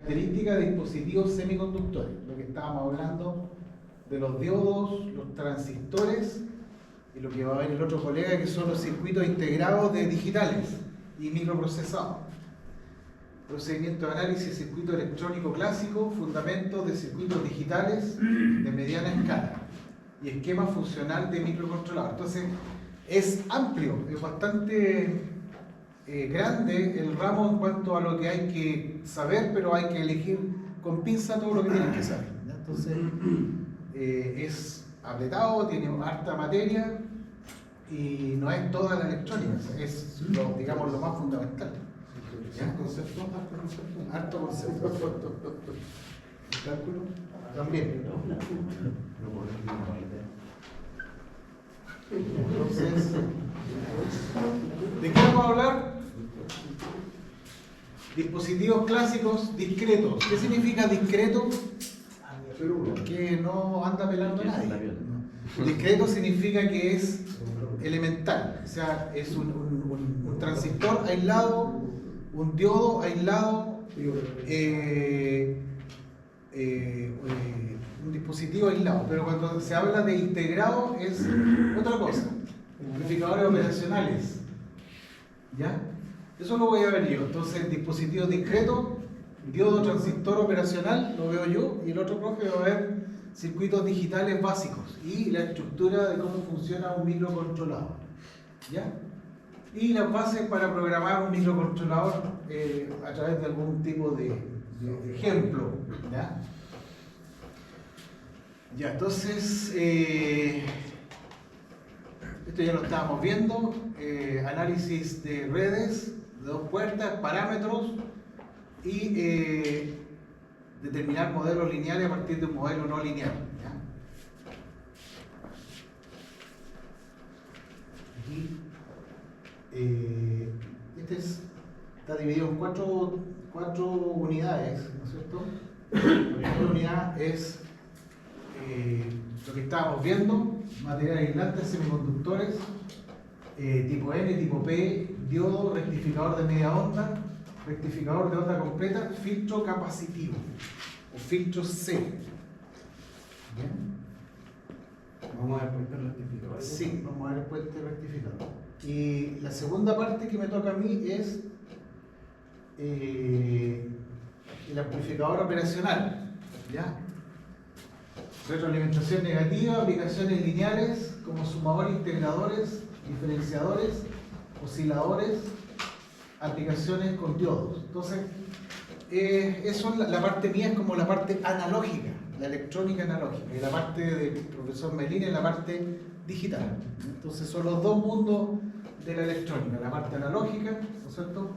Características de dispositivos semiconductores, lo que estábamos hablando de los diodos, los transistores y lo que va a ver el otro colega, que son los circuitos integrados de digitales y microprocesados. Procedimiento de análisis de circuito electrónico clásico, fundamentos de circuitos digitales de mediana escala y esquema funcional de microcontrolador. Entonces es amplio, es bastante grande el ramo en cuanto a lo que hay que saber, pero hay que elegir con pinza todo lo que tienen que saber, ¿ya? Entonces es apretado, tiene harta materia y no es toda la electrónica, es lo, digamos, lo más fundamental. ¿Ya? ¿Concepto? Harto concepto. ¿El cálculo? También. Entonces, ¿de qué vamos a hablar? Dispositivos clásicos discretos. ¿Qué significa discreto? Que no anda pelando a nadie. Discreto significa que es elemental, o sea, es un transistor aislado, un diodo aislado, un dispositivo aislado. Pero cuando se habla de integrado es otra cosa. Amplificadores operacionales, ¿ya? Eso lo voy a ver yo. Entonces, dispositivo discreto, diodo transistor operacional, lo veo yo, y el otro profe va a ver circuitos digitales básicos y la estructura de cómo funciona un microcontrolador, ¿ya? Y las bases para programar un microcontrolador a través de algún tipo de ejemplo, ¿ya? Ya, entonces, esto ya lo estábamos viendo, análisis de redes, de dos puertas, parámetros y determinar modelos lineales a partir de un modelo no lineal, ¿ya? Aquí, está dividido en cuatro unidades, ¿no es cierto? La primera unidad es lo que estábamos viendo: materiales aislantes, semiconductores, tipo N, tipo P, diodo, rectificador de media onda, rectificador de onda completa, filtro capacitivo o filtro C. ¿Bien? Vamos a ver puente rectificador. Sí, vamos a ver puente rectificador. Y la segunda parte que me toca a mí es el amplificador operacional, ¿ya? Retroalimentación negativa, aplicaciones lineales como sumadores, integradores, diferenciadores, osciladores, aplicaciones con diodos. Entonces, eso, la parte mía es como la parte analógica, la electrónica analógica, y la parte del profesor Melina es la parte digital. Entonces son los dos mundos de la electrónica, la parte analógica, ¿no es cierto?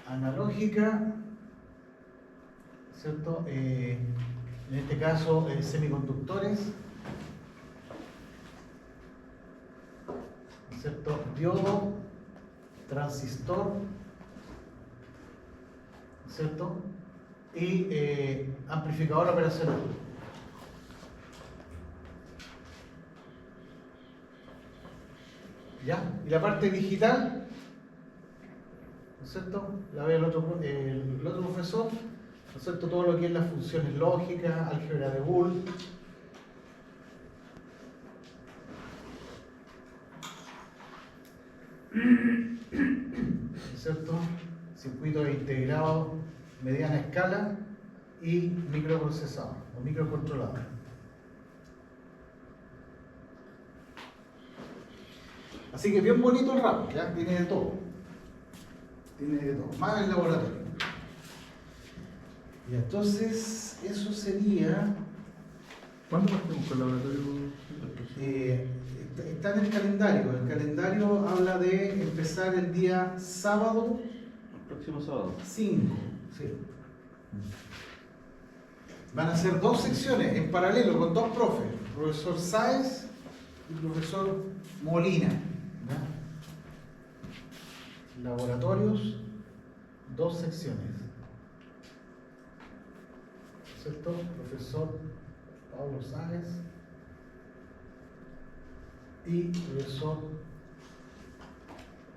Analógica, ¿cierto? En este caso, semiconductores, ¿cierto? Diodo, transistor, ¿cierto? Y amplificador operacional. ¿Ya? Y la parte digital, ¿no es cierto? La ve el otro profesor, ¿no es cierto? Todo lo que es las funciones lógicas, álgebra de Boole. ¿No es cierto? Circuitos integrados, mediana escala y microprocesador o microcontrolador. Así que bien bonito el ramo, ¿ya? Tiene de todo. Tiene de todo, más el laboratorio. Y entonces, eso sería. ¿Cuándo partimos con el laboratorio? Está en el calendario. El calendario habla de empezar el día sábado. El próximo sábado. 5. Sí. Van a ser dos secciones en paralelo con dos profes, profesor Sáez y profesor Molina, ¿ya? Laboratorios, dos secciones, ¿cierto? Profesor Pablo Sáez y profesor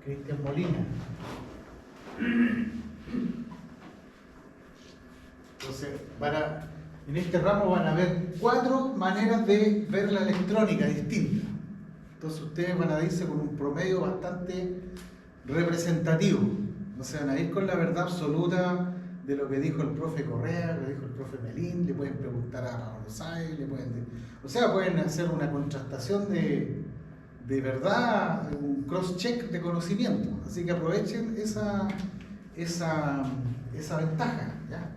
Cristian Molina. Entonces, en este ramo van a ver 4 maneras de ver la electrónica distintas. Entonces ustedes van a irse con un promedio bastante representativo. No se van a ir con la verdad absoluta de lo que dijo el profe Correa, lo que dijo el profe Melín, le pueden preguntar a Pablo Sáez, pueden hacer una contrastación de verdad, un cross-check de conocimiento. Así que aprovechen esa ventaja, ¿ya?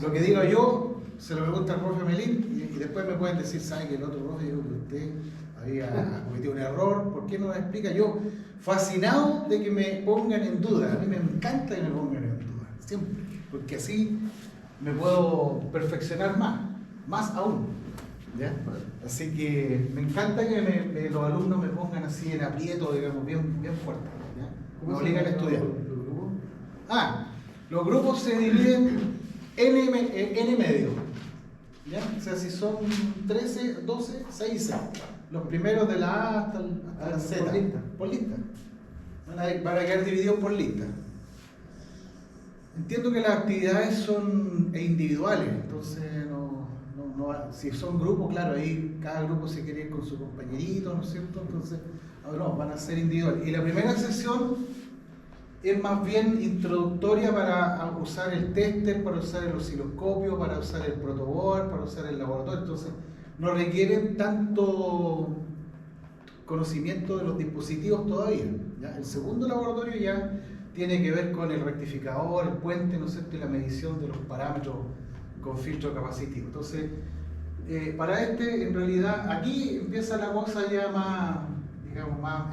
Lo que digo yo, se lo pregunta al profe Melín y después me pueden decir, ¿sabe que el otro profe dijo que usted había cometido un error? ¿Por qué no lo explica? Yo, fascinado de que me pongan en duda. A mí me encanta que me pongan en duda, siempre, porque así me puedo perfeccionar más aún, ¿ya? Así que me encanta que los alumnos me pongan así en aprieto, digamos, bien fuerte, ¿ya? Me obligan a estudiar. Los grupos se dividen N medio, ¿ya? O sea, si son 13, 12, 6, los primeros de la A hasta la Z. Por lista. Van a quedar divididos por lista. Entiendo que las actividades son individuales, entonces si son grupos, claro, ahí cada grupo se quiere ir con su compañerito, ¿no es cierto? Entonces, van a ser individuales. Y la primera sesión es más bien introductoria para usar el tester, para usar el osciloscopio, para usar el protoboard, para usar el laboratorio. Entonces, no requieren tanto conocimiento de los dispositivos todavía, ¿ya? El segundo laboratorio ya tiene que ver con el rectificador, el puente, ¿no es cierto?, y la medición de los parámetros con filtro capacitivo. Entonces, para en realidad, aquí empieza la cosa ya más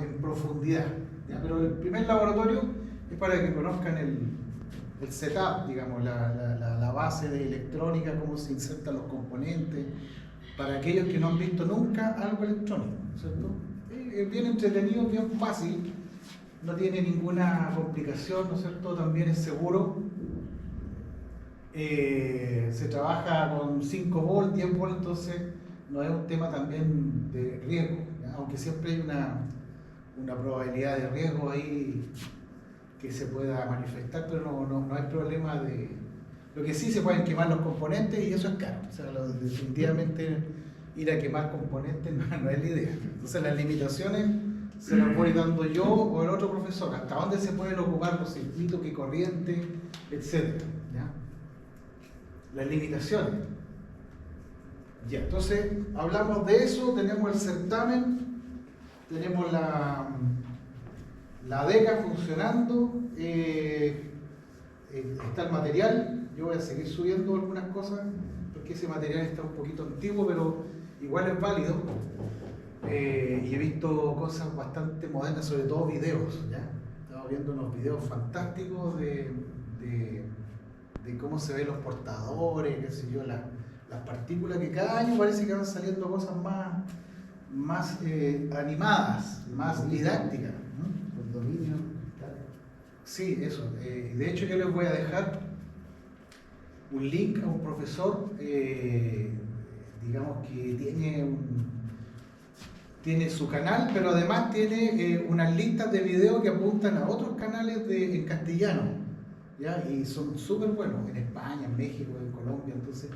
en profundidad, ¿ya? Pero el primer laboratorio es para que conozcan el setup, digamos, la base de electrónica, cómo se insertan los componentes, para aquellos que no han visto nunca algo electrónico, ¿cierto? Es bien entretenido, bien fácil, no tiene ninguna complicación, ¿no es cierto? También es seguro. Se trabaja con 5 volts, 10 volts, entonces no es un tema también de riesgo, ¿ya? Aunque siempre hay una probabilidad de riesgo ahí que se pueda manifestar, pero no hay problema de... Lo que sí, se pueden quemar los componentes y eso es caro. O sea, definitivamente ir a quemar componentes no es la idea. Entonces las limitaciones se las voy dando yo o el otro profesor, hasta dónde se pueden ocupar los circuitos, qué corriente, etc. ¿Ya? Las limitaciones. Ya, entonces hablamos de eso, tenemos el certamen, tenemos la DECA funcionando, está el material. Yo voy a seguir subiendo algunas cosas porque ese material está un poquito antiguo, pero igual es válido. Y he visto cosas bastante modernas, sobre todo videos, ¿ya? Estaba viendo unos videos fantásticos de cómo se ven los portadores, qué sé yo, las partículas, que cada año parece que van saliendo cosas más animadas, más didácticas. El dominio. Sí, eso. De hecho, yo les voy a dejar un link a un profesor, digamos que tiene su canal, pero además tiene unas listas de videos que apuntan a otros canales en castellano, ¿ya? Y son súper buenos, en España, en México, en Colombia. Entonces,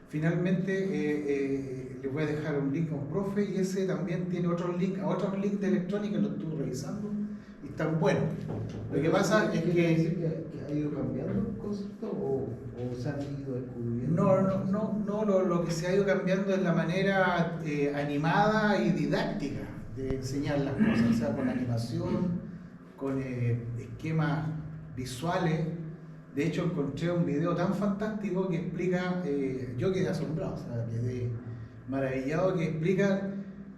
finalmente les voy a dejar un link a un profe, y ese también tiene otros links de electrónica, lo estuve revisando y están buenos. Lo que pasa es que ha ido cambiando el concepto o se han ido descubriendo. No, lo que se ha ido cambiando es la manera animada y didáctica de enseñar las cosas, o sea, con animación, con esquemas visuales. De hecho, encontré un video tan fantástico que explica, yo quedé asombrado, o sea, quedé maravillado, que explica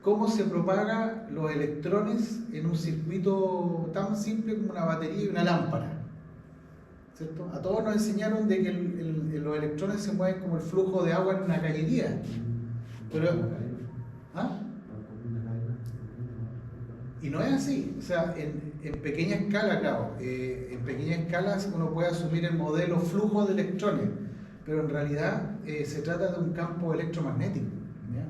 cómo se propagan los electrones en un circuito tan simple como una batería y una lámpara, ¿cierto? A todos nos enseñaron de que los electrones se mueven como el flujo de agua en una cañería, pero y no es así. O sea, en pequeña escala, claro, en pequeña escala uno puede asumir el modelo flujo de electrones, pero en realidad se trata de un campo electromagnético, ¿ya?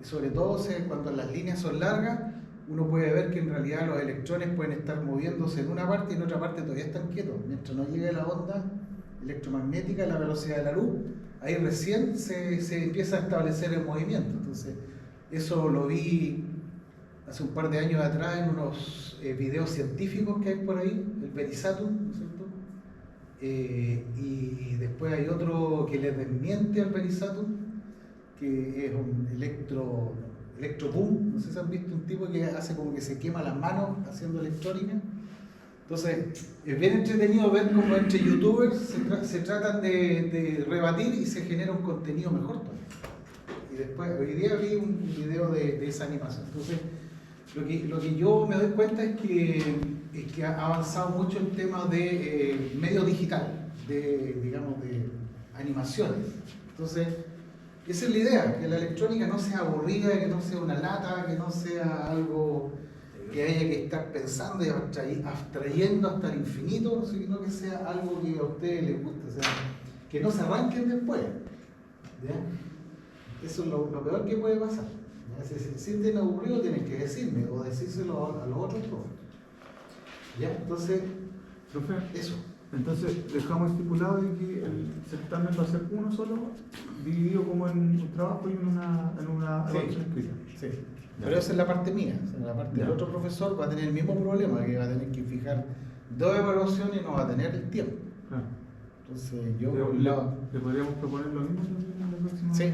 Y sobre todo cuando las líneas son largas, uno puede ver que en realidad los electrones pueden estar moviéndose en una parte y en otra parte todavía están quietos. Mientras no llegue la onda electromagnética a la velocidad de la luz, ahí recién se empieza a establecer el movimiento. Entonces, eso lo vi hace un par de años atrás en unos videos científicos que hay por ahí, el Verisatum, ¿no es cierto? Y después hay otro que le desmiente al Verisatum, que es un electroboom. No sé si han visto un tipo que hace como que se quema las manos haciendo electrónica. Entonces, es bien entretenido ver cómo entre youtubers se tratan de rebatir y se genera un contenido mejor todavía. Y después, hoy día vi un video de esa animación. Entonces, lo que yo me doy cuenta es que ha avanzado mucho el tema de medio digital, digamos, de animaciones. Entonces, esa es la idea, que la electrónica no sea aburrida, que no sea una lata, que no sea algo que haya que estar pensando y abstrayendo hasta el infinito, sino que sea algo que a ustedes les guste, o sea, que no se arranquen después. ¿Ya? Eso es lo peor que puede pasar. ¿Ya? Si se sienten aburridos, tienen que decirme o decírselo a los otros profes. ¿Ya? Entonces, Profe, eso. entonces dejamos estipulado de que el certamen va a ser uno solo, dividido como en un trabajo y en una Sí. evaluación escrita. Sí. Pero esa es la parte mía. O sea, la parte del Ya. otro profesor va a tener el mismo problema, que va a tener que fijar 2 evaluaciones y no va a tener el tiempo. Ah. Entonces yo ¿Le podríamos proponer lo mismo en la próxima? Sí,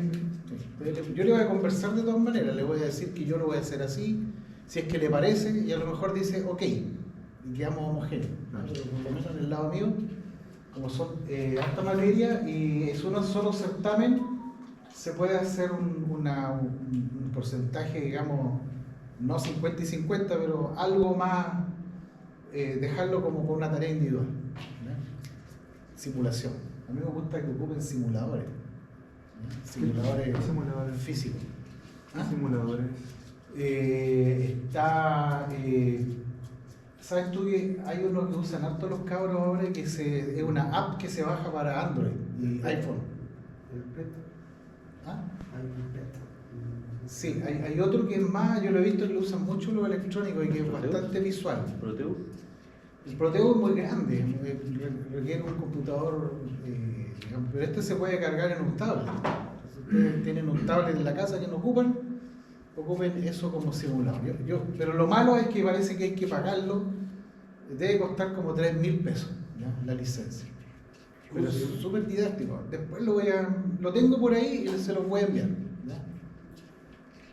sí. Yo le voy a conversar de todas maneras, le voy a decir que yo lo voy a hacer así, si es que le parece, y a lo mejor dice, ok, y quedamos homogéneos. Claro. Pero por lo menos en el lado mío, como son harta materia y es un solo certamen, se puede hacer un porcentaje, digamos, no 50 y 50, pero algo más, dejarlo como por una tarea individual. ¿Ya? Simulación. A mí me gusta que ocupen simuladores. ¿Ya? Simuladores ¿Qué simuladores? físicos. ¿Qué ¿Ah? simuladores? ¿Sabes tú que hay uno que usan harto los cabros ahora que es una app que se baja para Android y iPhone? El PET. ¿Ah? Hay un PET. Sí, hay otro que es más, yo lo he visto que lo usan mucho los electrónicos y que es ¿Proteus? bastante visual. ¿Proteus? El Proteo es muy grande, requiere un computador, digamos, pero este se puede cargar en un tablet. Si ustedes tienen un tablet en la casa que no ocupen eso como simulador. Pero lo malo es que parece que hay que pagarlo, debe costar como 3.000 pesos, ¿ya? La licencia. Pero es súper didáctico. Después lo tengo por ahí y se lo voy a enviar. ¿Ya?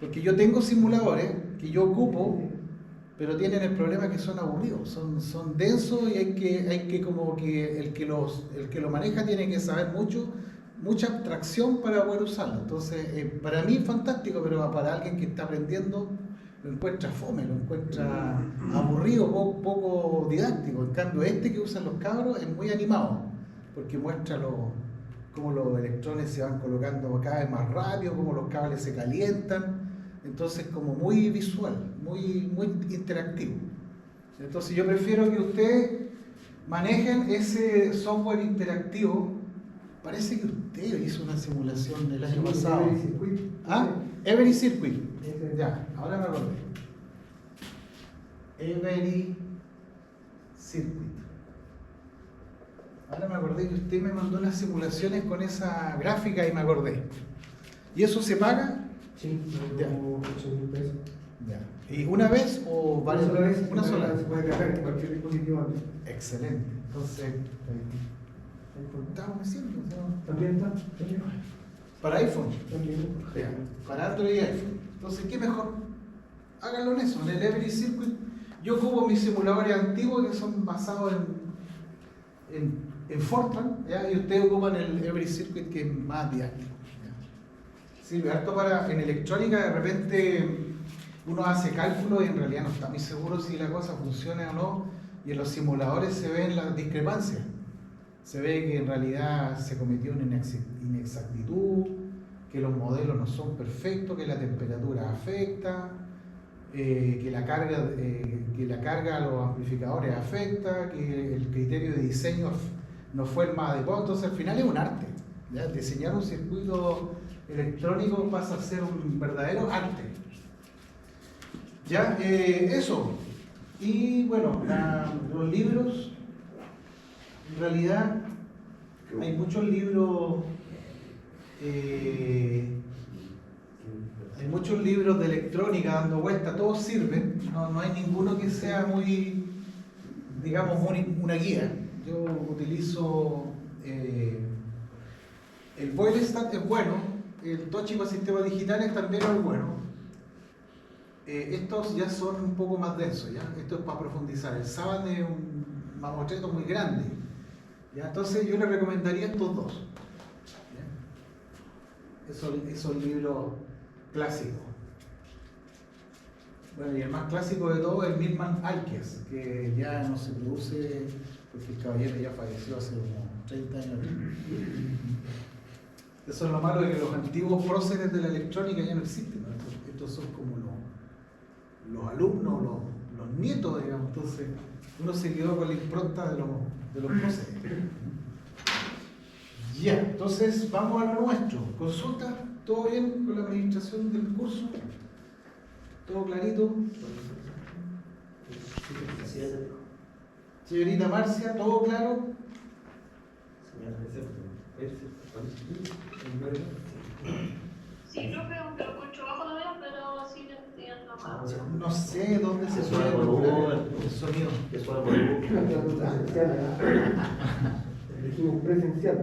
Porque yo tengo simuladores que yo ocupo, pero tienen el problema que son aburridos, son densos y hay que como que el que lo maneja tiene que saber mucha abstracción para poder usarlo. Entonces, para mí es fantástico, pero para alguien que está aprendiendo lo encuentra fome, lo encuentra aburrido, poco didáctico. En cambio, este que usan los cabros es muy animado, porque muestra cómo los electrones se van colocando cada vez más rápido, cómo los cables se calientan. Entonces, como muy visual, muy interactivo. Entonces, yo prefiero que ustedes manejen ese software interactivo. Parece que usted hizo una simulación el año pasado. Every Circuit. ¿Ah? Every Circuit. Ese. Ya, ahora me acordé. Every Circuit. Ahora me acordé que usted me mandó unas simulaciones con esa gráfica y me acordé. ¿Y eso se paga? Sí, Ya. como 8.000 pesos. Ya. ¿Y una vez o varias Una sola vez. Una sola Se vez. puede cargar en cualquier dispositivo. Excelente. Entonces, estamos diciendo, ¿no? También está. También. Para iPhone, También. ya, para Android y iPhone. Entonces, ¿qué mejor? Háganlo en eso, en el Every Circuit. Yo ocupo mis simuladores antiguos que son basados en Fortran, ¿ya? Y ustedes ocupan el Every Circuit que es más didáctico. ¿Ya? Sirve harto en electrónica, de repente uno hace cálculos y en realidad no está muy seguro si la cosa funciona o no, y en los simuladores se ven las discrepancias. Se ve que en realidad se cometió una inexactitud, que los modelos no son perfectos, que la temperatura afecta, que la carga a los amplificadores afecta, que el criterio de diseño no fue el más adecuado. Entonces al final es un arte, ¿ya? Diseñar un circuito electrónico pasa a ser un verdadero arte. Ya, eso. Y bueno, los libros, en realidad hay muchos libros, de electrónica dando vuelta, todos sirven, no hay ninguno que sea muy, digamos, una guía. Yo utilizo el Boilestat, es bueno, el Toshiba Sistemas Digitales también es bueno. Estos ya son un poco más densos, ¿ya? Esto es para profundizar. El Saban es un mamotreto muy grande, ¿ya? Entonces yo le recomendaría estos dos, ¿ya? Esos libros clásicos. Bueno, y el más clásico de todo es el Milman Alkes, que ya no se produce porque el caballero ya falleció hace como 30 años. Eso es lo malo de que los antiguos próceres de la electrónica ya no existen, ¿no? Estos son como los alumnos, los nietos, digamos. Entonces uno se quedó con la impronta de los próceres. Ya, entonces vamos a lo nuestro. Consulta, ¿todo bien con la administración del curso? ¿Todo clarito? Señorita Marcia, ¿todo claro? Sí, profe, aunque lo escucho bajo todavía, pero sí lo entiendo más. No sé dónde se suele regular el sonido. Elegimos presencial.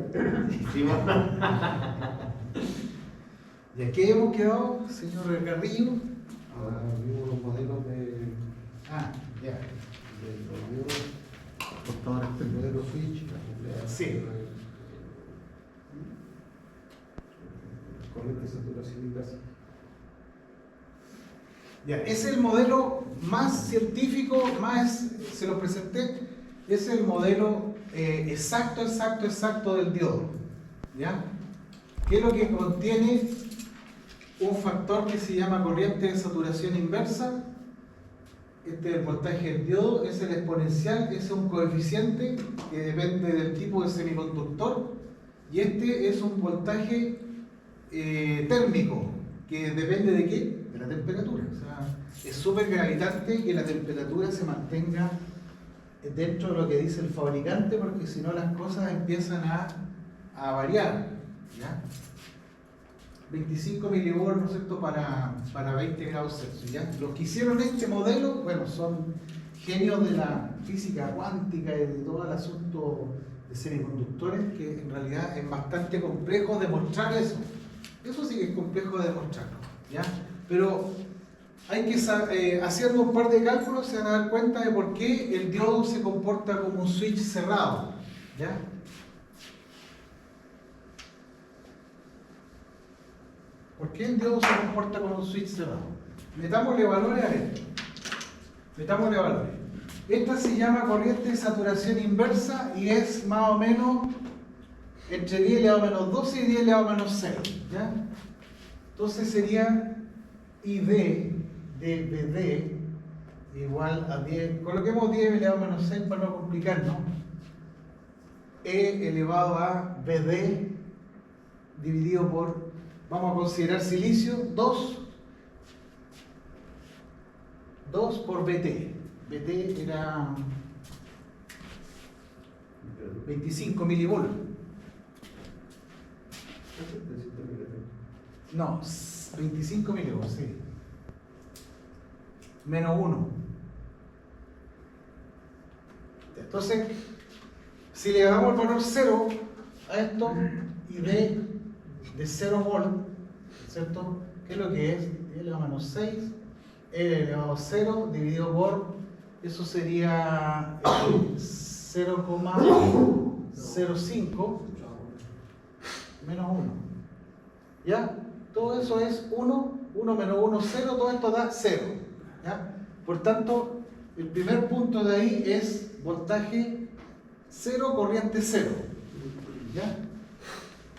¿Y a qué hemos quedado, señor Carrillo? Ahora vimos los modelos de Ya. el modelo Switch, la nuclear. Sí. Corriente, saturación inversa. Ya, es el modelo más científico, se lo presenté, es el modelo exacto del diodo. ¿Ya? ¿Qué es lo que contiene? Un factor que se llama corriente de saturación inversa. Este es el voltaje del diodo, es el exponencial, es un coeficiente que depende del tipo de semiconductor, y este es un voltaje térmico, que depende de qué? De la temperatura. O sea, es súper gravitante que la temperatura se mantenga dentro de lo que dice el fabricante, porque si no las cosas empiezan a variar, ¿ya? 25 milivolts, ¿no es cierto?, para 20 grados Celsius, ¿ya? Los que hicieron este modelo, bueno, son genios de la física cuántica y de todo el asunto de semiconductores, que en realidad es bastante complejo demostrar eso. Eso sí que es complejo de demostrarlo, ¿ya? Pero hay que haciendo un par de cálculos se van a dar cuenta de por qué el diodo se comporta como un switch cerrado, ¿ya? ¿Por qué el diodo se comporta como un switch cerrado? Metámosle valores a esto. Metámosle valores. Esta se llama corriente de saturación inversa y es más o menos entre 10 elevado a menos 12 y 10 elevado a menos 6, ¿ya? Entonces sería ID de BD igual a 10, coloquemos 10 elevado a menos 6 para no complicarnos, E elevado a BD dividido por, vamos a considerar silicio, 2 por BT. BT era 25 milivolts. No, 25 milivolts, sí. Menos 1. Entonces, si le damos el valor 0 a esto y de 0 volt, ¿cierto? ¿Qué es lo que es? 10 elevado a menos 6, L elevado a 0 dividido por, eso sería 0,05 menos 1. ¿Ya? Todo eso es 1, 1 menos 1, 0, todo esto da 0. ¿Ya? Por tanto, el primer punto de ahí es voltaje 0, corriente 0. ¿Ya?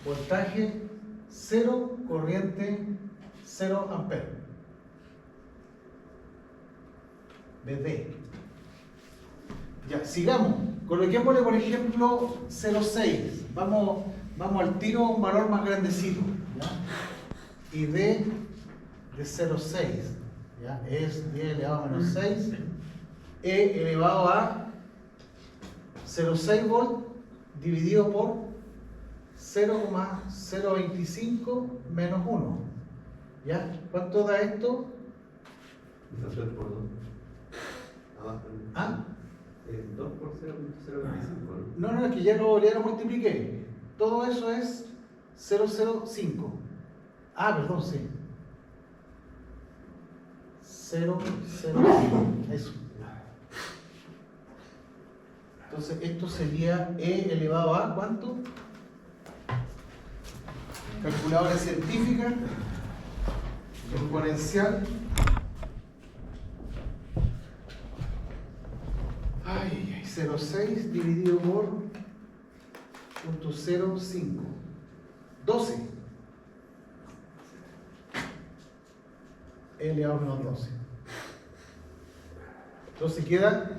Voltaje 0, corriente 0 amperes. BD. Ya, sigamos. Coloquémosle, por ejemplo, 0,6. Vamos al tiro a un valor más grandecito, ¿ya? Y D de 0,6, ¿ya? Es 10 elevado a menos 6, E elevado a 0,6 volt dividido por 0,025 menos 1. ¿Ya? ¿Cuánto da esto? Hacer por 2. ¿Ah? 2 por 0.025. No, es que ya lo multipliqué. Todo eso es 0,05. Ah, perdón, sí. 0,05. Eso. Entonces, esto sería E elevado a ¿cuánto? Calculadora científica. Exponencial. Ay, 0,6 dividido por 0.05. 12. E elevado a menos 12. Entonces queda,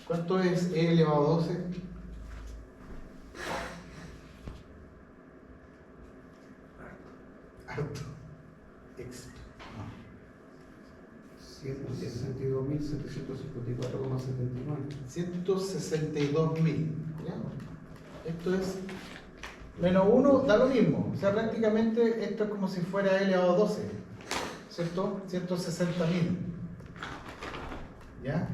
¿cuánto es E elevado a 12? Harto. 162.754,79. ¿Ya? Esto es menos 1, da lo mismo. O sea, prácticamente esto es como si fuera E elevado a 12. ¿Cierto? 160.000. ¿Ya?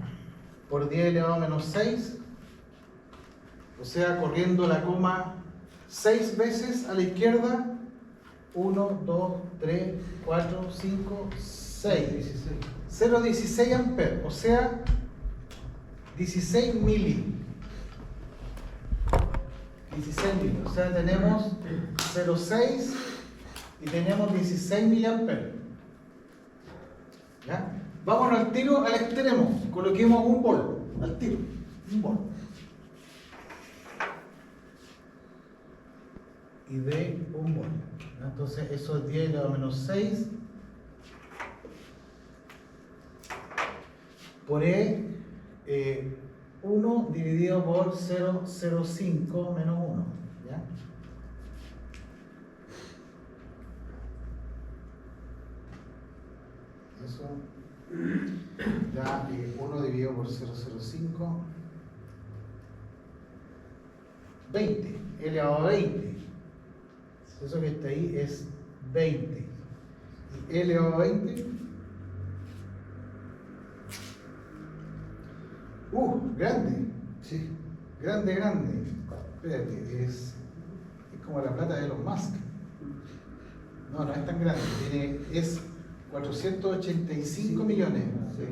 Por 10 elevado a menos 6. O sea, corriendo la coma 6 veces a la izquierda. 1, 2, 3, 4, 5, 6. 0,16 amperes, o sea, 16 mili. 16 mili, o sea, tenemos 0,6 y tenemos 16 miliamperes. ¿Ya? Vámonos al tiro al extremo, coloquemos un volt, al tiro, un volt. Y de un volt. Entonces, eso es 10 elevado a menos 6. Por E, 1 dividido por 0,05 menos 1. ¿Ya? Eso ya 1 dividido por 0,05. 20. E elevado a 20. Eso que está ahí es 20. Y E elevado a 20. Grande. Sí. Grande. Espérate, es como la plata de Elon Musk. No es tan grande. Es 485 millones. Sí.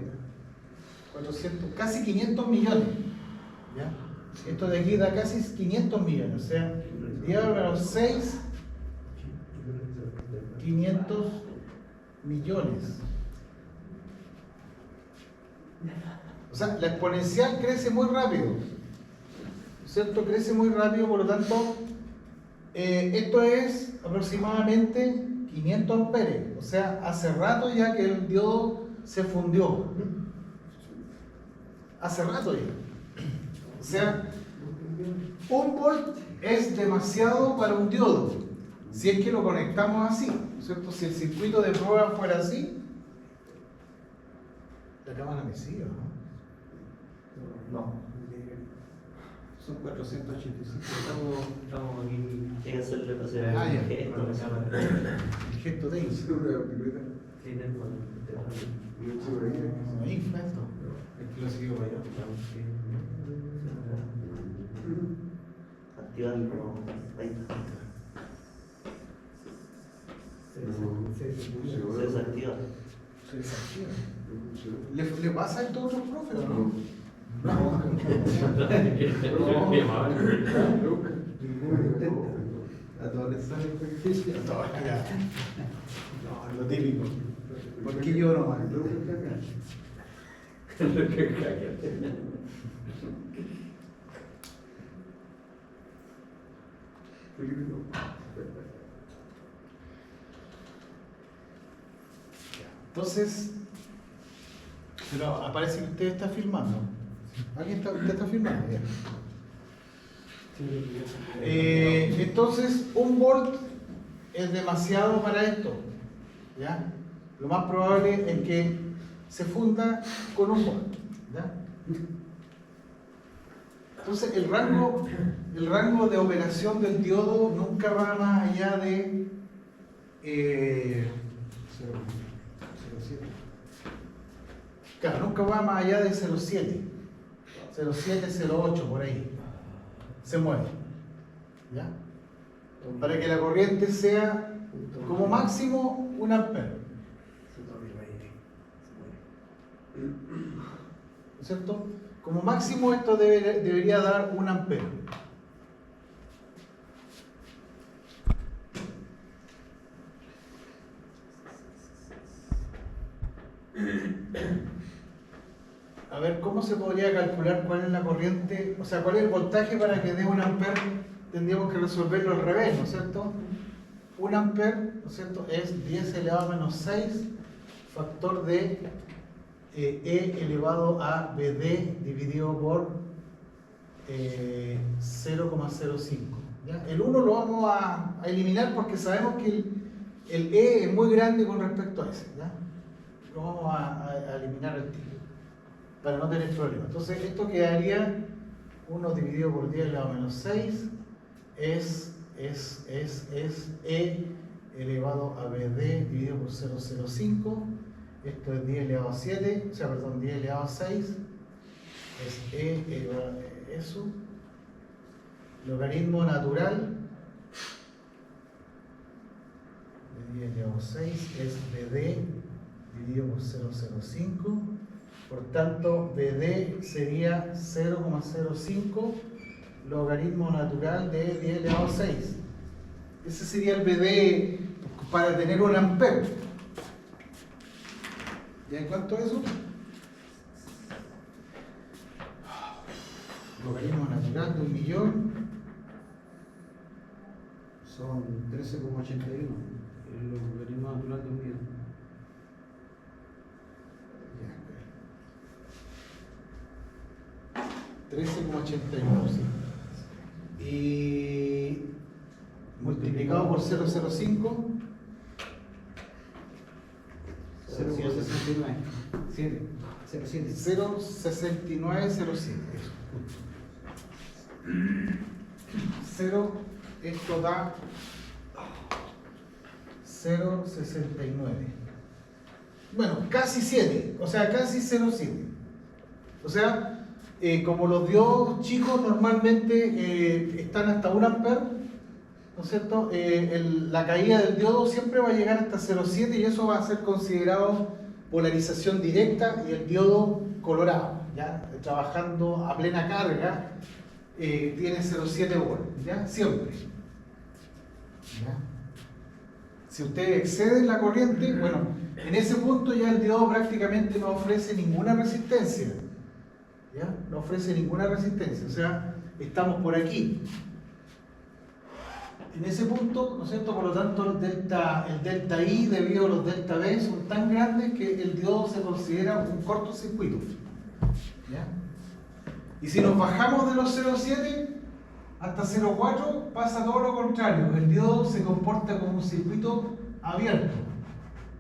400, casi 500 millones. ¿Ya? Esto de aquí da casi 500 millones. O sea, 10 a la menos 6, 500 millones. O sea, la exponencial crece muy rápido, ¿cierto? Crece muy rápido, por lo tanto, esto es aproximadamente 500 amperes. O sea, hace rato ya que el diodo se fundió. Hace rato ya. O sea, un volt es demasiado para un diodo, si es que lo conectamos así, ¿cierto? Si el circuito de prueba fuera así, la cámara me sigue, ¿no? No. Son 485. Estamos aquí. Hay que hacerle pasar Ah, ya. el gesto a la cámara. El gesto de infla. Sí, tengo Infla esto. el que lo siguió para allá. Activarlo. Ahí está. Se desactiva. Se desactiva. ¿Le pasa esto a otros profes o no? A todos les sale beneficio. No, lo típico. ¿Por qué yo no? Entonces, pero aparece que usted está filmando. ¿Usted está filmando? Ya. Entonces, un volt es demasiado para esto. ¿Ya? lo más probable es que se funda con un volt, ¿ya? Entonces el rango de operación del diodo nunca va más allá de 0,07. claro, nunca va más allá de 0,7, 0,8 por ahí, se mueve, ¿ya? Para que la corriente sea como máximo 1 ampere, ¿no es cierto? Como máximo esto debería dar 1 ampere. A ver, ¿cómo se podría calcular cuál es la corriente? O sea, ¿cuál es el voltaje para que dé 1 ampere? Tendríamos que resolverlo al revés, ¿no es cierto? 1 ampere, ¿no es cierto? Es 10 elevado a menos 6 factor de E elevado a BD dividido por 0,05. ¿Ya? El 1 lo vamos a eliminar porque sabemos que el E es muy grande con respecto a ese. ¿Ya? Lo vamos a eliminar al tiro para no tener problema. Entonces esto quedaría 1 dividido por 10 elevado a menos 6 es E elevado a BD dividido por 0,05. Esto es 10 elevado a 7, o sea, perdón, 10 elevado a 6 es E elevado a eso. Logaritmo natural de 10 elevado a 6 es BD dividido por 0,05. Por tanto, BD sería 0,05 logaritmo natural de 10 elevado a 6. Ese sería el BD para tener 1 ampere. ¿Y en cuánto es eso? Logaritmo natural de 1.000.000. Son 13,81. El logaritmo natural de 1.000.000. Ya, 13,81, sí. Y multiplicado por 0,05. 0,69. 7. 0,6907. 0, esto da 0,69. Bueno, casi 7, o sea, casi 0,7. O sea, como los diodos chicos normalmente están hasta 1 ampere, ¿no es cierto? La caída del diodo siempre va a llegar hasta 0,7 y eso va a ser considerado polarización directa y el diodo colorado, ¿ya? Trabajando a plena carga, tiene 0,7 volts, ¿ya? Siempre. ¿Ya? Si ustedes exceden la corriente, bueno, en ese punto ya el diodo prácticamente no ofrece ninguna resistencia, ¿ya? No ofrece ninguna resistencia, o sea, estamos por aquí. En ese punto, ¿no es cierto? Por lo tanto, el delta I debido a los delta B son tan grandes que el diodo se considera un cortocircuito. ¿Ya? Y si nos bajamos de los 0,7 hasta 0,4 pasa todo lo contrario. El diodo se comporta como un circuito abierto.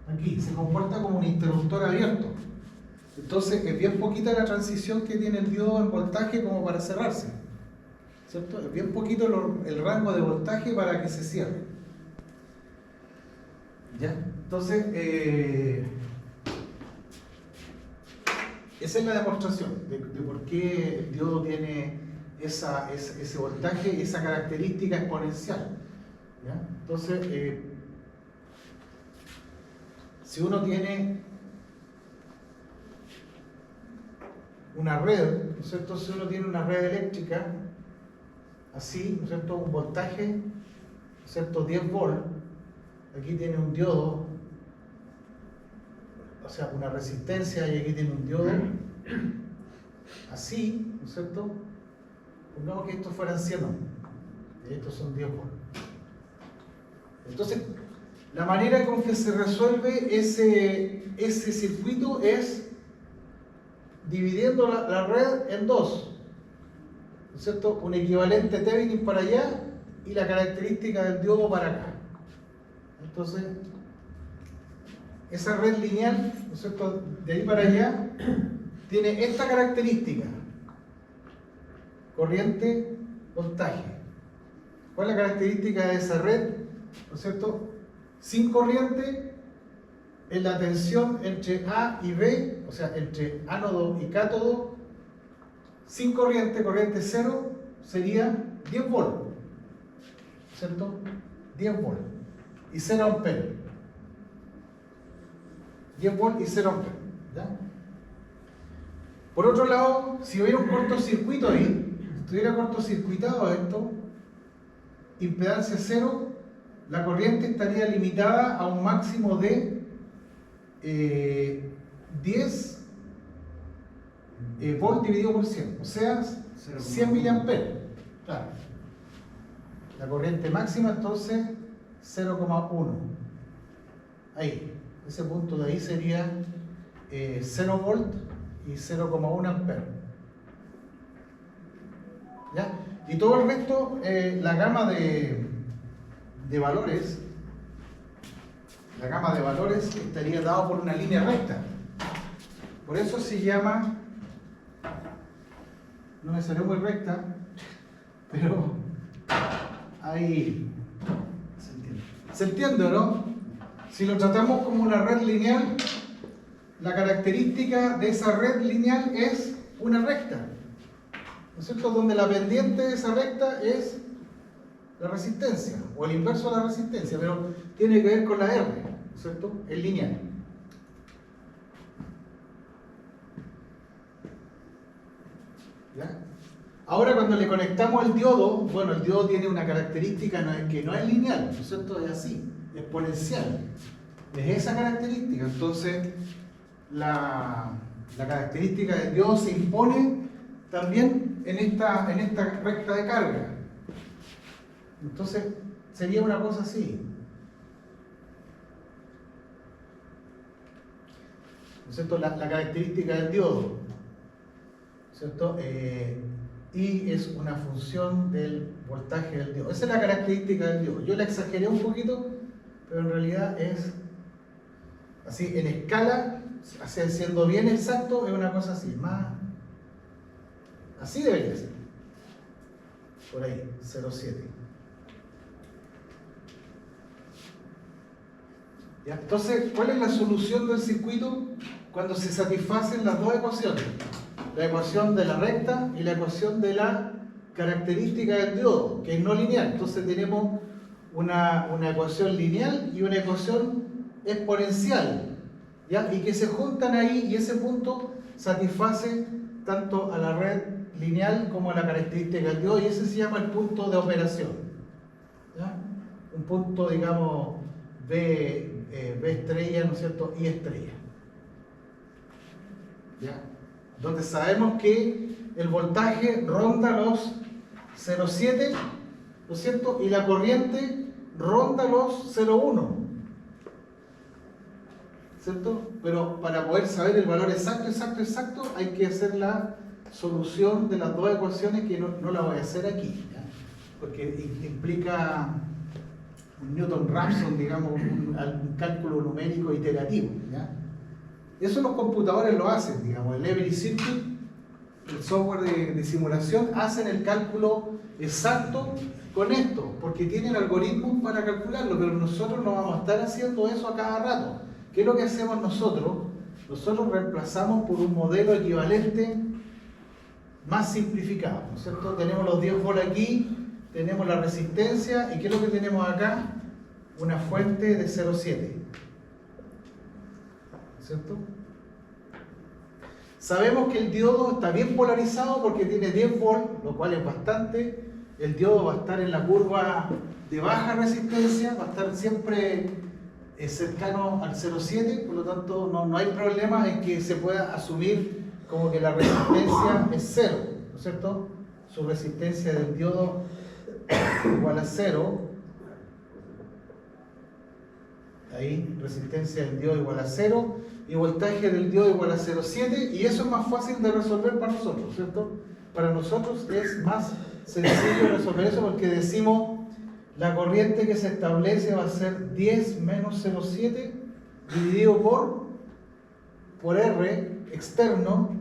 Aquí, se comporta como un interruptor abierto. Entonces, es bien poquita la transición que tiene el diodo en voltaje como para cerrarse. ¿Cierto? Es bien poquito el rango de voltaje para que se cierre. ¿Ya? Entonces, esa es la demostración de por qué el diodo tiene ese voltaje y esa característica exponencial. ¿Ya? Entonces, si uno tiene una red, ¿no es cierto? Si uno tiene una red eléctrica, así, ¿no es cierto? Un voltaje, ¿no es cierto? 10 volts, aquí tiene un diodo, o sea, una resistencia y aquí tiene un diodo, así, ¿no es cierto? Pongamos que estos fueran 100 ohms, y estos son 10 volts. Entonces, la manera con que se resuelve ese circuito es dividiendo la red en dos, ¿no es cierto? Un equivalente Thevenin para allá y la característica del diodo para acá. Entonces, esa red lineal, ¿no es cierto?, de ahí para allá, tiene esta característica: corriente, voltaje. ¿Cuál es la característica de esa red? ¿No es cierto? Sin corriente, en la tensión entre A y B, o sea, entre ánodo y cátodo, sin corriente, corriente cero, sería 10 volts, ¿cierto? 10 volts y 0 amperes. 10 volts y 0 amperes, ¿ya? Por otro lado, si hubiera un cortocircuito ahí, si estuviera cortocircuitado esto, impedancia cero, la corriente estaría limitada a un máximo de 10 volt dividido por 100, o sea, 100 miliamperes. Claro. La corriente máxima entonces 0,1. Ahí, ese punto de ahí sería 0 volt y 0,1 amperes. ¿Ya? Y todo el resto, la gama de valores, estaría dado por una línea recta. Por eso se llama, no me salió muy recta, pero ahí se entiende, ¿no? Si lo tratamos como una red lineal, la característica de esa red lineal es una recta, ¿no es cierto?, donde la pendiente de esa recta es la resistencia, o el inverso de la resistencia, pero tiene que ver con la R, ¿no es cierto?, es lineal. ¿Ya? Ahora cuando le conectamos el diodo, bueno, el diodo tiene una característica que no es lineal, ¿no es cierto?, es así, exponencial. Es esa característica, entonces la característica del diodo se impone también en esta recta de carga. Entonces sería una cosa así, ¿no es cierto?, la característica del diodo, ¿no es cierto?, y es una función del voltaje del diodo. Esa es la característica del diodo. Yo la exageré un poquito, pero en realidad es así, en escala, así, siendo bien exacto, es una cosa así, más así debería ser, por ahí, 0,7. ¿Ya? Entonces, ¿cuál es la solución del circuito? Cuando se satisfacen las dos ecuaciones, la ecuación de la recta y la ecuación de la característica del diodo, que es no lineal. Entonces tenemos una ecuación lineal y una ecuación exponencial, ¿ya? Y que se juntan ahí, y ese punto satisface tanto a la red lineal como a la característica del diodo, y ese se llama el punto de operación, ¿ya? Un punto, digamos, B estrella, ¿no es cierto?, y estrella, ¿ya? Donde sabemos que el voltaje ronda los 0,7, ¿no es cierto?, y la corriente ronda los 0,1, ¿cierto? Pero para poder saber el valor exacto, hay que hacer la solución de las dos ecuaciones, que no la voy a hacer aquí, ¿ya? Porque implica un Newton-Raphson, digamos, un cálculo numérico iterativo, ¿ya? Eso los computadores lo hacen, digamos, el Every Circuit, el software de simulación, hacen el cálculo exacto con esto, porque tienen algoritmos para calcularlo, pero nosotros no vamos a estar haciendo eso a cada rato. ¿Qué es lo que hacemos nosotros? Nosotros reemplazamos por un modelo equivalente más simplificado, ¿no es cierto? Tenemos los 10 volts aquí, tenemos la resistencia, y ¿qué es lo que tenemos acá? Una fuente de 0,7, ¿cierto? Sabemos que el diodo está bien polarizado porque tiene 10 volts, lo cual es bastante. El diodo va a estar en la curva de baja resistencia, va a estar siempre cercano al 0,7, por lo tanto no hay problema en que se pueda asumir como que la resistencia es 0, ¿no es cierto? Su resistencia del diodo igual a 0. Ahí, resistencia del diodo igual a 0 y voltaje del diodo igual a 0,7, y eso es más fácil de resolver para nosotros, ¿cierto? Para nosotros es más sencillo resolver eso, porque decimos la corriente que se establece va a ser 10 menos 0,7, dividido por R externo,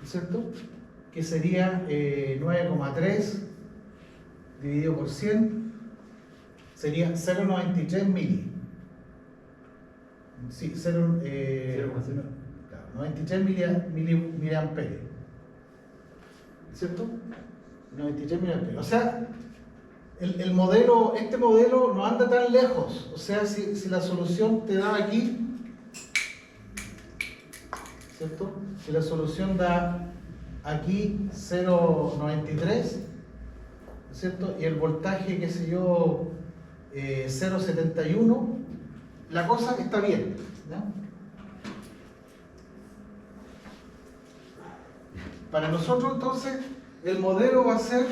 ¿cierto? Que sería 9,3 dividido por 100, sería 0,93 mili. Sí, 93 miliamperios. ¿Cierto? 93 miliamperios. O sea, este modelo no anda tan lejos. O sea, si la solución te da aquí, ¿cierto? Si la solución da aquí 0,93, ¿cierto? Y el voltaje, qué sé yo, 0,71, la cosa está bien, ¿ya? Para nosotros, entonces, el modelo va a ser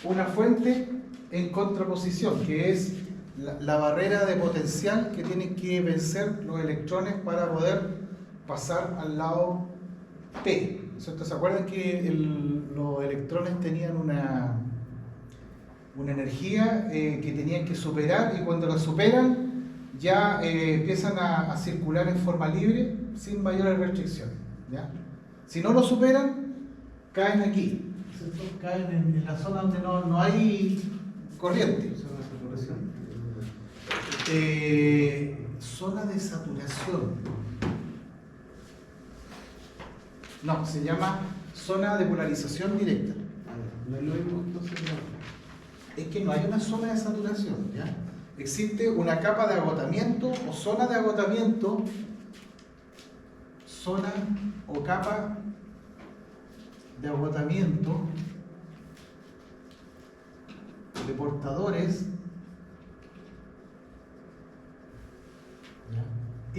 una fuente en contraposición, que es la barrera de potencial que tienen que vencer los electrones para poder pasar al lado P, ¿cierto? ¿Se acuerdan que los electrones tenían una energía que tenían que superar, y cuando la superan ya empiezan a circular en forma libre sin mayores restricciones, ¿ya? Si no lo superan, caen aquí, ¿cierto? Caen en la zona donde no hay corriente. Zona de saturación. No, se llama zona de polarización directa. No es lo mismo, entonces, Es que no hay una zona de saturación, ¿ya? Existe una capa de agotamiento o zona de agotamiento, zona o capa de agotamiento de portadores, ¿ya?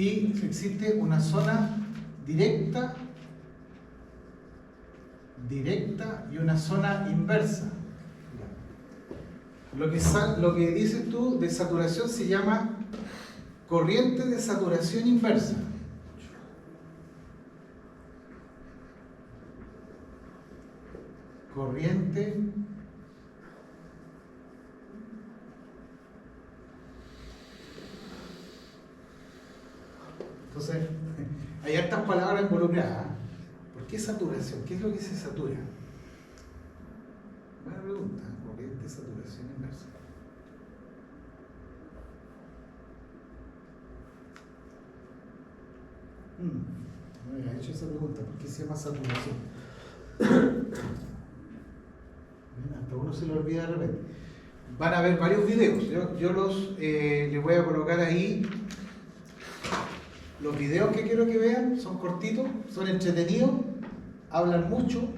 Y existe una zona directa y una zona inversa. Lo que dices tú de saturación se llama corriente de saturación inversa. Corriente entonces hay hartas palabras involucradas. ¿Por qué saturación? ¿Qué es lo que se satura? Buena pregunta. Corriente de saturación inversa. No me había hecho esa pregunta. ¿Por qué se llama saturación? Hasta uno se lo olvida de repente. Van a ver varios videos. Yo les voy a colocar ahí. Los videos que quiero que vean son cortitos, son entretenidos, hablan mucho.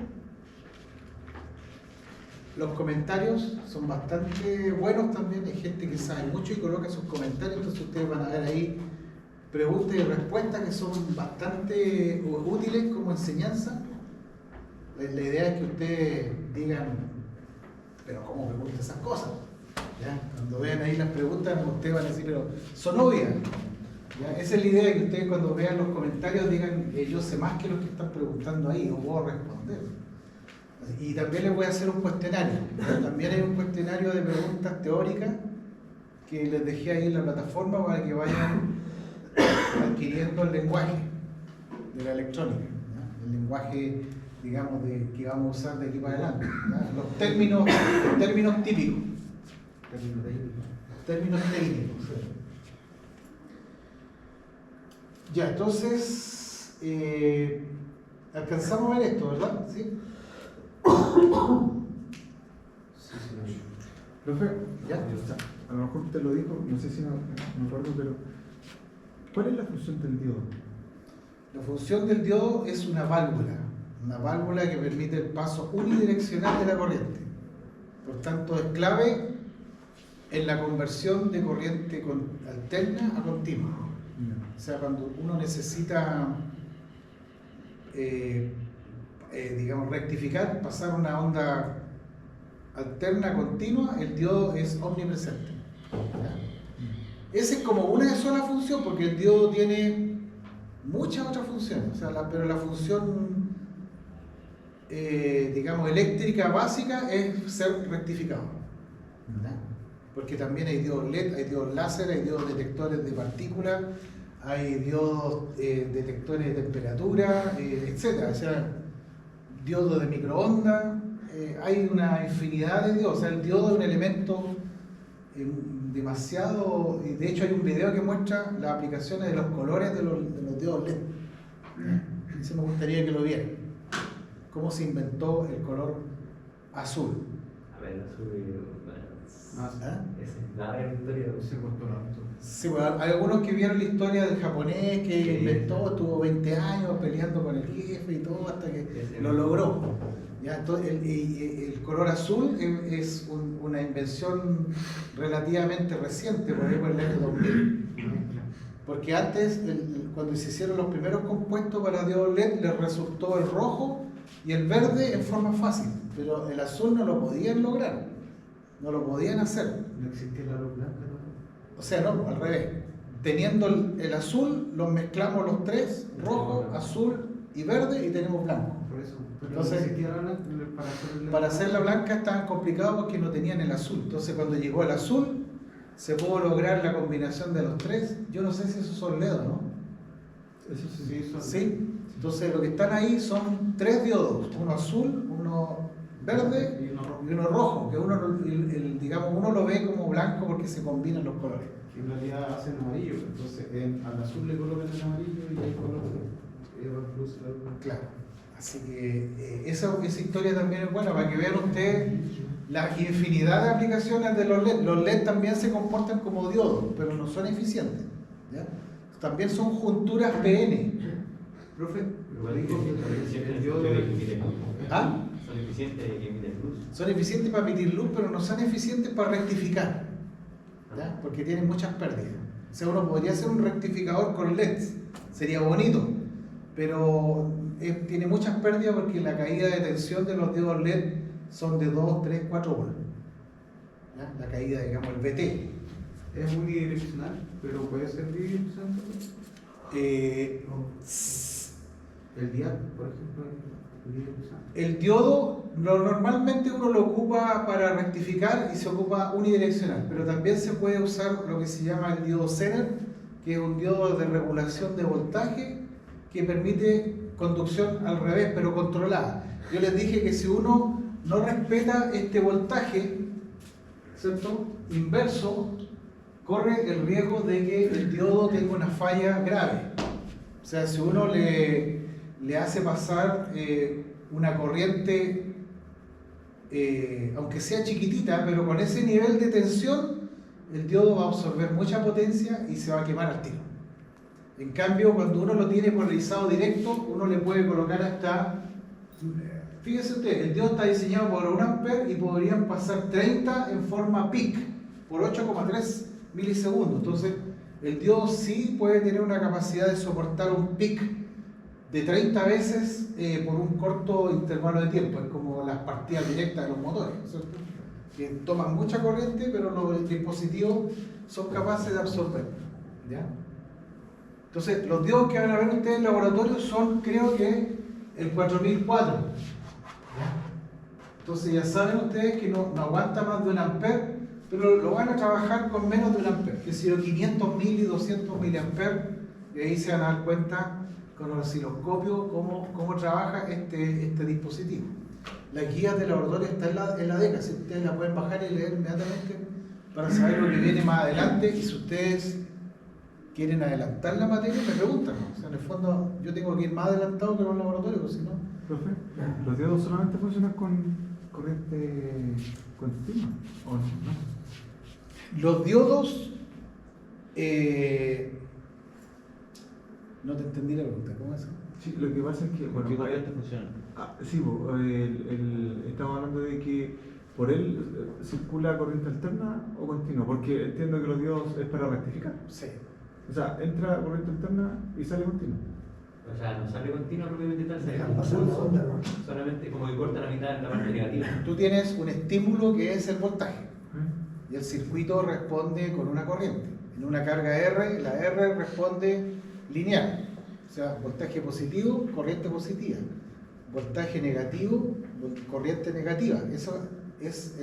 Los comentarios son bastante buenos también. Hay gente que sabe mucho y coloca sus comentarios. Entonces ustedes van a ver ahí preguntas y respuestas que son bastante útiles como enseñanza. La idea es que ustedes digan, pero ¿cómo preguntan esas cosas? ¿Ya? Cuando vean ahí las preguntas, ustedes van a decir, pero son obvias. ¿Ya? Esa es la idea, que ustedes cuando vean los comentarios digan, yo sé más que los que están preguntando ahí, no puedo responder. Y también les voy a hacer un cuestionario. ¿Ya? También hay un cuestionario de preguntas teóricas que les dejé ahí en la plataforma para que vayan adquiriendo el lenguaje de la electrónica, ¿ya? El lenguaje, digamos, que vamos a usar de aquí para adelante, ¿ya? Los términos típicos. Términos técnicos. ¿Sí? Ya, entonces, alcanzamos a ver esto, ¿verdad? ¿Sí? sí. Profe, ¿Ya? a lo mejor te lo dijo, no sé si me acuerdo, pero ¿cuál es la función del diodo? La función del diodo es una válvula que permite el paso unidireccional de la corriente. Por tanto, es clave en la conversión de corriente alterna a continua. O sea, cuando uno necesita, digamos, rectificar, pasar una onda alterna a continua, el diodo es omnipresente. ¿Ya? Esa es como una sola función, porque el diodo tiene muchas otras funciones, o sea, pero la función, digamos, eléctrica básica es ser rectificado. ¿Ya? porque también hay diodos LED, hay diodos láser, hay diodos detectores de partículas, hay diodos detectores de temperatura, etc. O sea, diodos de microondas, hay una infinidad de diodos. O sea, el diodo es un elemento demasiado... De hecho, hay un video que muestra las aplicaciones de los colores de los diodos LED. Eso me gustaría que lo vieran. Cómo se inventó el color azul. A ver, azul Ah, sí. ¿Ah? ese, la gran historia. Se cortó la luz. Sí, bueno, hay algunos que vieron la historia del japonés que Sí. inventó, estuvo 20 años peleando con el jefe y todo hasta que Ese lo mismo. logró. ¿Ya? Entonces, el color azul es una invención relativamente reciente, por ahí por el año 2000. Porque antes, cuando se hicieron los primeros compuestos para diodos LED, les resultó el rojo y el verde en forma fácil, pero el azul no lo podían lograr, no lo podían hacer. No existía la luz blanca, ¿no? O sea, no, al revés. Teniendo el azul, los mezclamos los tres, rojo, azul y verde, y tenemos blanco. Por eso. Pero Entonces, no existía la blanca para hacer Para hacerla blanca estaban complicados porque no tenían el azul. Entonces, cuando llegó el azul, se pudo lograr la combinación de los tres. Yo no sé si esos son LED o no. Eso sí. Sí, son- ¿Sí? Entonces, lo que están ahí son tres diodos: uno azul, uno verde Y uno rojo. y uno rojo. Que uno, digamos, uno lo ve como blanco porque se combinan los colores. Que en realidad hacen amarillo. Entonces, al azul le colocan el amarillo y hay color plus la luz blanca. Claro. Así que esa historia también es buena para que vean ustedes la infinidad de aplicaciones de los LED. Los LED también se comportan como diodos, pero no son eficientes. ¿Ya? También son junturas PN. Profe, Igual digo que que el diodo que de- emiten luz. ¿Ah? Son eficientes que emiten luz. Son eficientes para emitir luz, pero no son eficientes para rectificar. ¿Ya? Porque tienen muchas pérdidas. O sea, uno podría hacer un rectificador con LEDs, sería bonito, pero tiene muchas pérdidas porque la caída de tensión de los diodos LED son de 2, 3, 4 volts. ¿Ya? La caída, digamos, el VT. es unidireccional, pero puede ser bidireccional. Eh, El dial, por ejemplo, es bidireccional. el diodo normalmente uno lo ocupa para rectificar y se ocupa unidireccional, pero también se puede usar lo que se llama el diodo Zener, que es un diodo de regulación de voltaje que permite conducción al revés, pero controlada. Yo les dije que si uno no respeta este voltaje, ¿cierto?, inverso, corre el riesgo de que el diodo tenga una falla grave. O sea, si uno le hace pasar una corriente, aunque sea chiquitita, pero con ese nivel de tensión, el diodo va a absorber mucha potencia y se va a quemar al tiro. En cambio, cuando uno lo tiene polarizado directo, uno le puede colocar hasta... Fíjense ustedes, el diodo está diseñado por 1 amper y podrían pasar 30 en forma peak por 8,3 milisegundos. Entonces, el diodo sí puede tener una capacidad de soportar un peak de 30 veces por un corto intervalo de tiempo. Es como las partidas directas de los motores, ¿cierto?, que toman mucha corriente, pero los dispositivos son capaces de absorber. ¿Ya? Entonces, los diodos que van a ver ustedes en laboratorio son, creo que, el 4004. ¿Ya? Entonces, ya saben ustedes que no aguanta más de 1 amper, pero lo van a trabajar con menos de 1 amper, que si 500.000 y 200.000 amper, y ahí se van a dar cuenta con el osciloscopio cómo trabaja este dispositivo. Las guías de laboratorio están en la DECA, si ustedes la pueden bajar y leer inmediatamente para saber lo que viene más adelante, y si ustedes quieren adelantar la materia, me preguntan, ¿no? O sea, en el fondo yo tengo que ir más adelantado que los laboratorios, porque si no... Profe, ¿los diodos solamente funcionan con corriente continua o no? Los diodos... no te entendí la pregunta, ¿cómo es? Sí, lo que pasa es que... ¿Por qué Bueno, corriente funciona? sí, estamos hablando de que por él circula corriente alterna o continua, porque entiendo que los diodos es para rectificar. Sí. O sea, entra corriente alterna y sale continua. O sea, no sale continua propiamente tal, sale Dejan como pasar la onda, ¿no? solamente como que corta la mitad de la parte negativa. Tú tienes un estímulo que es el voltaje, y el circuito responde con una corriente. En una carga R, la R responde lineal. O sea, voltaje positivo, corriente positiva. Voltaje negativo, corriente negativa. Eso es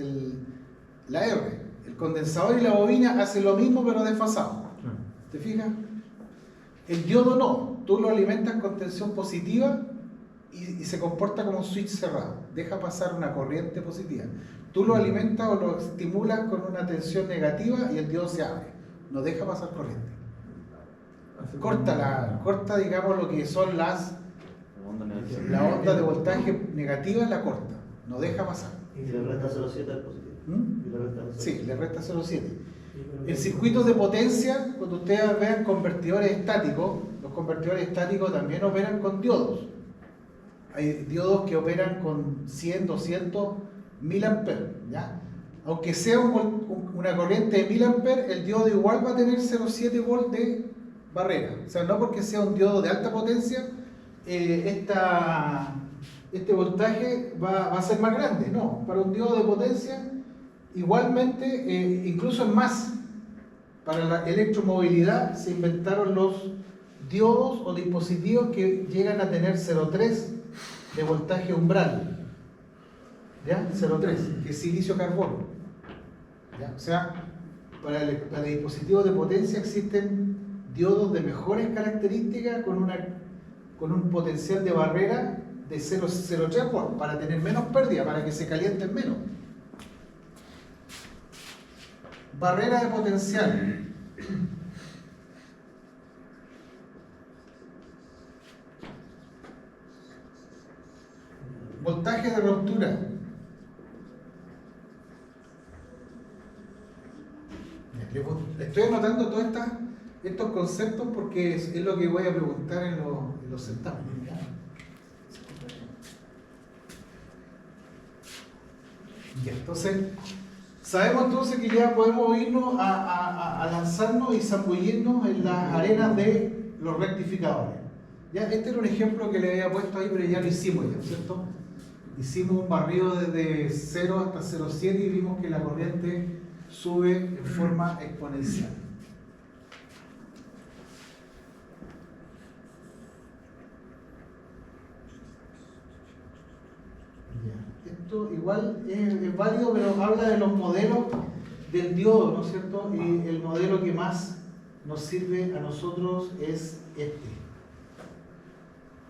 la R. El condensador y la bobina hacen lo mismo pero desfasado. Claro. ¿Te fijas? El diodo no. Tú lo alimentas con tensión positiva y se comporta como un switch cerrado. Deja pasar una corriente positiva. Tú lo alimentas o lo estimulas con una tensión negativa y el diodo se abre. No deja pasar corriente. Corta, digamos, lo que son la onda de voltaje negativa, la corta. No deja pasar. Y le resta 0,7 al positivo. ¿Mm? Y le resta 0,7. Sí, le resta 0,7. El circuito de potencia, cuando ustedes vean convertidores estáticos, los convertidores estáticos también operan con diodos. Hay diodos que operan con 100, 200 miliamperes, ¿ya? Aunque sea una corriente de 1000 amperes, el diodo igual va a tener 0,7 volt de barrera. O sea, no porque sea un diodo de alta potencia, este voltaje va a ser más grande. No, para un diodo de potencia, igualmente, incluso es más. Para la electromovilidad se inventaron los diodos o dispositivos que llegan a tener 0,3 de voltaje umbral. ¿Ya? 0,3, que es silicio carbono. ¿Ya? O sea, para dispositivos de potencia existen diodos de mejores características con un potencial de barrera de 0,03 volt, para tener menos pérdida, para que se calienten menos. Barrera de potencial. Voltaje de ruptura. Estoy anotando todos estos conceptos porque es lo que voy a preguntar en los certámenes. Ya, entonces, sabemos entonces que ya podemos irnos a lanzarnos y zambullirnos en las arenas de los rectificadores. Ya, este era un ejemplo que le había puesto ahí, pero ya lo hicimos, ¿ya? ¿Cierto? Hicimos un barrido desde 0 hasta 0,7 y vimos que la corriente sube en forma exponencial. Ya. Esto igual es válido, pero habla de los modelos del diodo, ¿no es cierto? Y el modelo que más nos sirve a nosotros es este.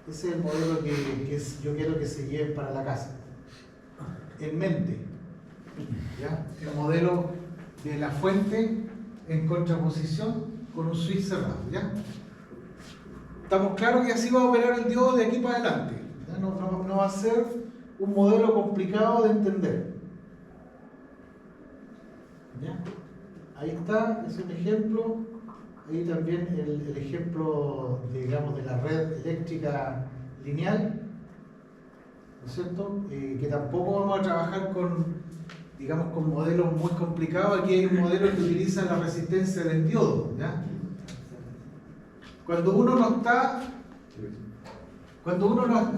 Ese es el modelo que yo quiero que se lleven para la casa. En mente. ¿Ya? El modelo de la fuente en contraposición con un switch cerrado. ¿Ya? Estamos claros que así va a operar el diodo de aquí para adelante. ¿Ya? No va a ser un modelo complicado de entender. ¿Ya? Ahí está, es un ejemplo. Ahí también el ejemplo, digamos, de la red eléctrica lineal, ¿no es cierto? Que tampoco vamos a trabajar con modelos muy complicados. Aquí hay un modelo que utiliza la resistencia del diodo, ¿ya? Cuando uno no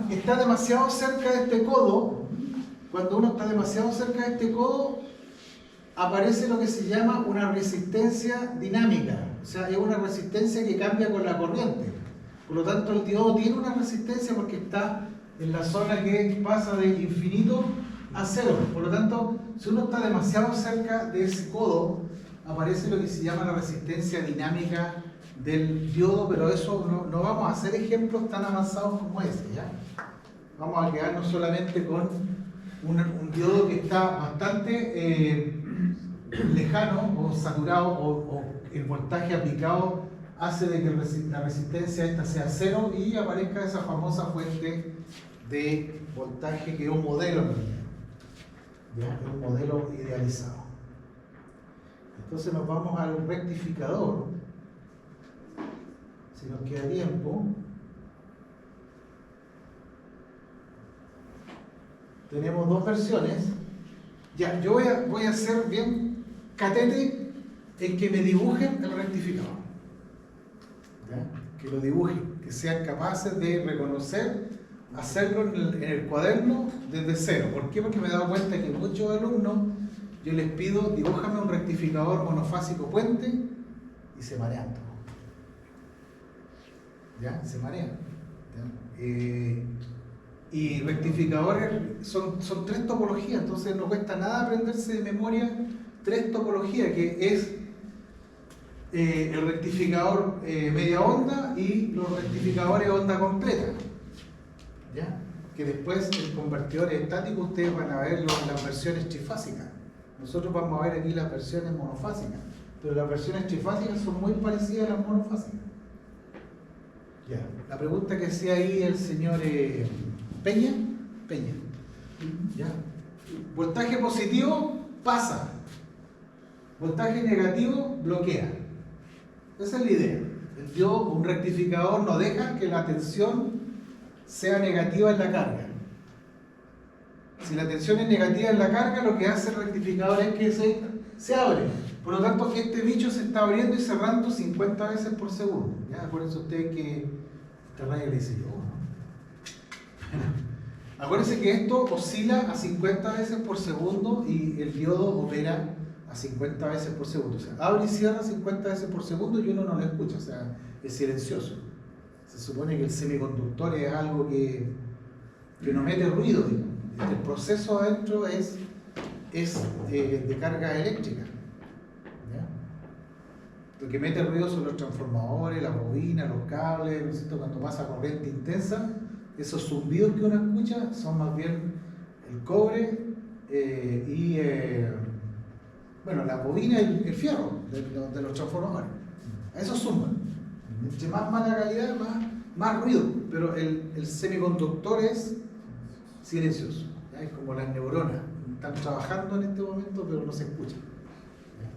está demasiado cerca de este codo, aparece lo que se llama una resistencia dinámica. O sea, es una resistencia que cambia con la corriente. Por lo tanto, el diodo tiene una resistencia porque está en la zona que pasa de infinito a cero. Por lo tanto, si uno está demasiado cerca de ese codo, aparece lo que se llama la resistencia dinámica del diodo, pero eso no vamos a hacer ejemplos tan avanzados como ese, ¿ya? Vamos a quedarnos solamente con un diodo que está bastante lejano o saturado o el voltaje aplicado hace de que la resistencia esta sea cero y aparezca esa famosa fuente de voltaje que es un modelo, ¿ya? Es un modelo idealizado. Entonces nos vamos al rectificador, si nos queda tiempo. Tenemos dos versiones. Ya, yo voy a hacer bien catete en que me dibujen el rectificador. ¿Ya? Que lo dibujen, que sean capaces de reconocer, hacerlo en el cuaderno desde cero. ¿Por qué? Porque me he dado cuenta que muchos alumnos, yo les pido, dibújame un rectificador monofásico puente y se marean todo. ¿Ya? Se marean. ¿Ya? Y rectificadores son tres topologías, entonces no cuesta nada aprenderse de memoria tres topologías, que es el rectificador media onda y los rectificadores onda completa. ¿Ya? Que después el convertidor estático ustedes van a verlo en las versiones trifásicas. Nosotros vamos a ver aquí las versiones monofásicas, pero las versiones trifásicas son muy parecidas a las monofásicas. Ya. La pregunta que hacía ahí el señor Peña. ¿Ya? Voltaje positivo pasa, voltaje negativo bloquea. Esa es la idea. Un rectificador no deja que la tensión sea negativa en la carga. Si la tensión es negativa en la carga, lo que hace el rectificador es que se abre. Por lo tanto, este bicho se está abriendo y cerrando 50 veces por segundo. ¿Ya? Acuérdense ustedes que esta raya le hice yo, ¿no? Acuérdense que esto oscila a 50 veces por segundo y el diodo opera a 50 veces por segundo. O sea, abre y cierra 50 veces por segundo y uno no lo escucha, o sea, es silencioso. Se supone que el semiconductor es algo que no mete ruido, digamos. El proceso adentro es de carga eléctrica. ¿Ya? Lo que mete ruido son los transformadores, las bobinas, los cables, ¿no es cierto? Cuando pasa corriente intensa, esos zumbidos que uno escucha son más bien el cobre y la bobina y el fierro de los transformadores. A esos zumban. Entre más mala calidad, más ruido. Pero el semiconductor es silencioso. ¿Ya? Es como las neuronas. Están trabajando en este momento, pero no se escuchan. ¿Ya?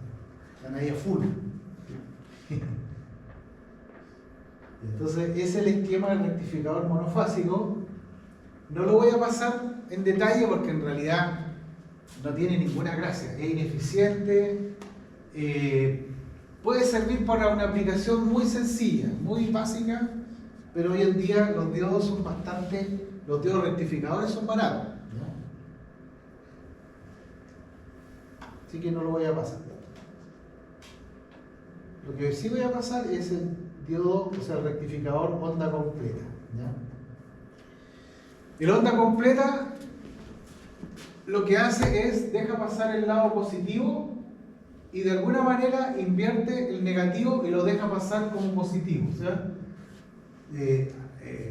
Están ahí a full. Entonces, ese es el esquema del rectificador monofásico. No lo voy a pasar en detalle porque en realidad no tiene ninguna gracia. Es ineficiente. Puede servir para una aplicación muy sencilla, muy básica, pero hoy en día los diodos rectificadores son baratos. ¿Ya? Así que no lo voy a pasar. Lo que sí voy a pasar es el diodo, o sea, el rectificador onda completa. ¿Ya? El onda completa lo que hace es deja pasar el lado positivo y de alguna manera invierte el negativo y lo deja pasar como positivo. O sea,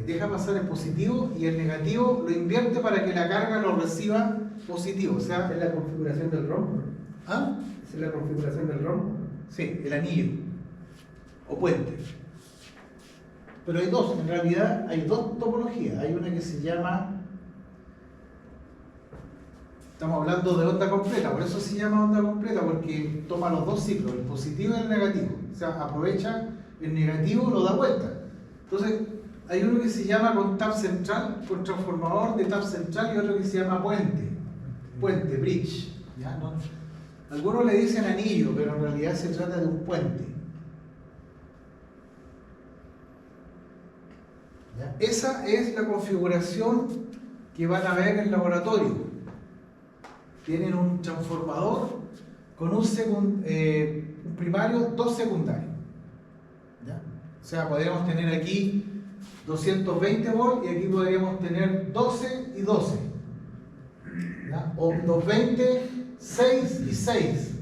deja pasar el positivo y el negativo lo invierte para que la carga lo reciba positivo. O sea, Es la configuración del rombo. ¿ah? Es la configuración del rombo. Sí, el anillo o puente. Pero hay dos, en realidad hay dos topologías. Hay una que se llama, estamos hablando de onda completa, por eso se llama onda completa, porque toma los dos ciclos, el positivo y el negativo. O sea, aprovecha el negativo, lo da vuelta. Entonces, hay uno que se llama con tap central, con transformador de tap central, y otro que se llama puente, bridge. ¿Ya? ¿No? Algunos le dicen anillo, pero en realidad se trata de un puente. ¿Ya? Esa es la configuración que van a ver en el laboratorio. Tienen un transformador con un primario, dos secundarios. ¿Ya? O sea, podríamos tener aquí 220 volts y aquí podríamos tener 12 y 12. ¿Ya? O 220, 6 y 6.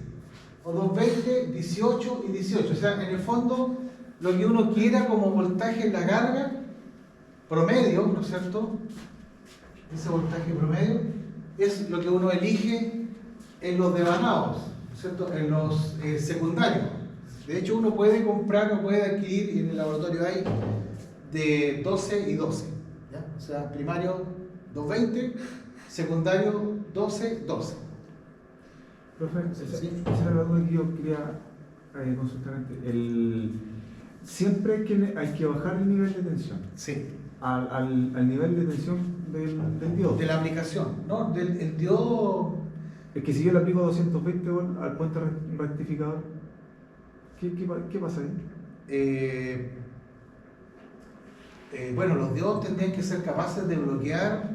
O 220, 18 y 18. O sea, en el fondo, lo que uno quiera como voltaje en la carga, promedio, ¿no es cierto? Ese voltaje promedio es lo que uno elige en los devanados, ¿no es cierto? En los secundarios. De hecho, uno puede comprar o puede adquirir, y en el laboratorio hay, de 12 y 12. ¿Ya? O sea, primario 220, secundario 12, 12. Profe, Sí. esa era la duda que yo quería consultar antes. Siempre hay que bajar el nivel de tensión. Sí. Al nivel de tensión del diodo. De la aplicación, ¿no? El diodo. Es que si yo le aplico 220 volts al puente rectificador, ¿qué pasa ahí? Bueno, los diodos tendrían que ser capaces de bloquear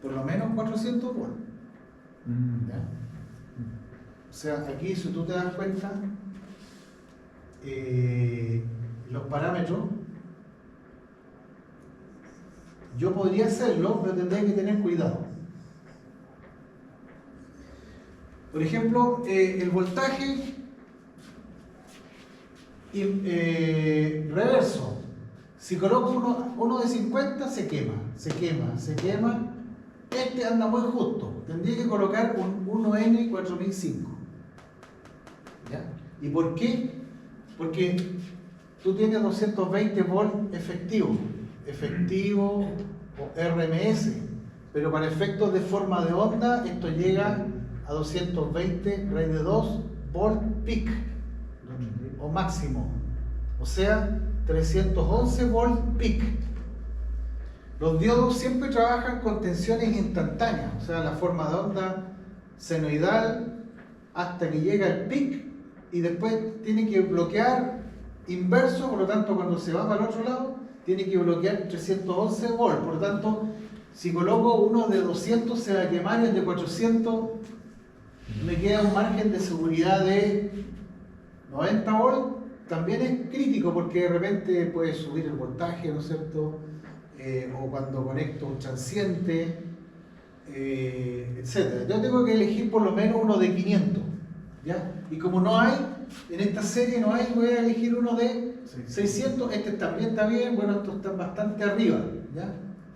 por lo menos 400 volts. ¿Ya? O sea, aquí si tú te das cuenta, los parámetros, yo podría hacerlo, pero tendría que tener cuidado. Por ejemplo, el voltaje reverso. Si coloco uno de 50, se quema. Este anda muy justo. Tendría que colocar un 1N4005. ¿Ya? ¿Y por qué? Porque tú tienes 220 volt efectivo o RMS, pero para efectos de forma de onda esto llega a 220 raíz de 2 volt peak o máximo, o sea 311 volt peak. Los diodos siempre trabajan con tensiones instantáneas, o sea la forma de onda senoidal hasta que llega el peak y después tiene que bloquear inverso, por lo tanto cuando se va para el otro lado tiene que bloquear 311 volt, por lo tanto si coloco uno de 200 se va a quemar y el de 400 me queda un margen de seguridad de 90 volt. También es crítico porque de repente puede subir el voltaje, ¿no es cierto? O cuando conecto un transiente, etc. Yo tengo que elegir por lo menos uno de 500, ¿ya? Y como no hay, en esta serie no hay, voy a elegir uno de 600. Este también está bien, bueno, estos están bastante arriba, ¿ya?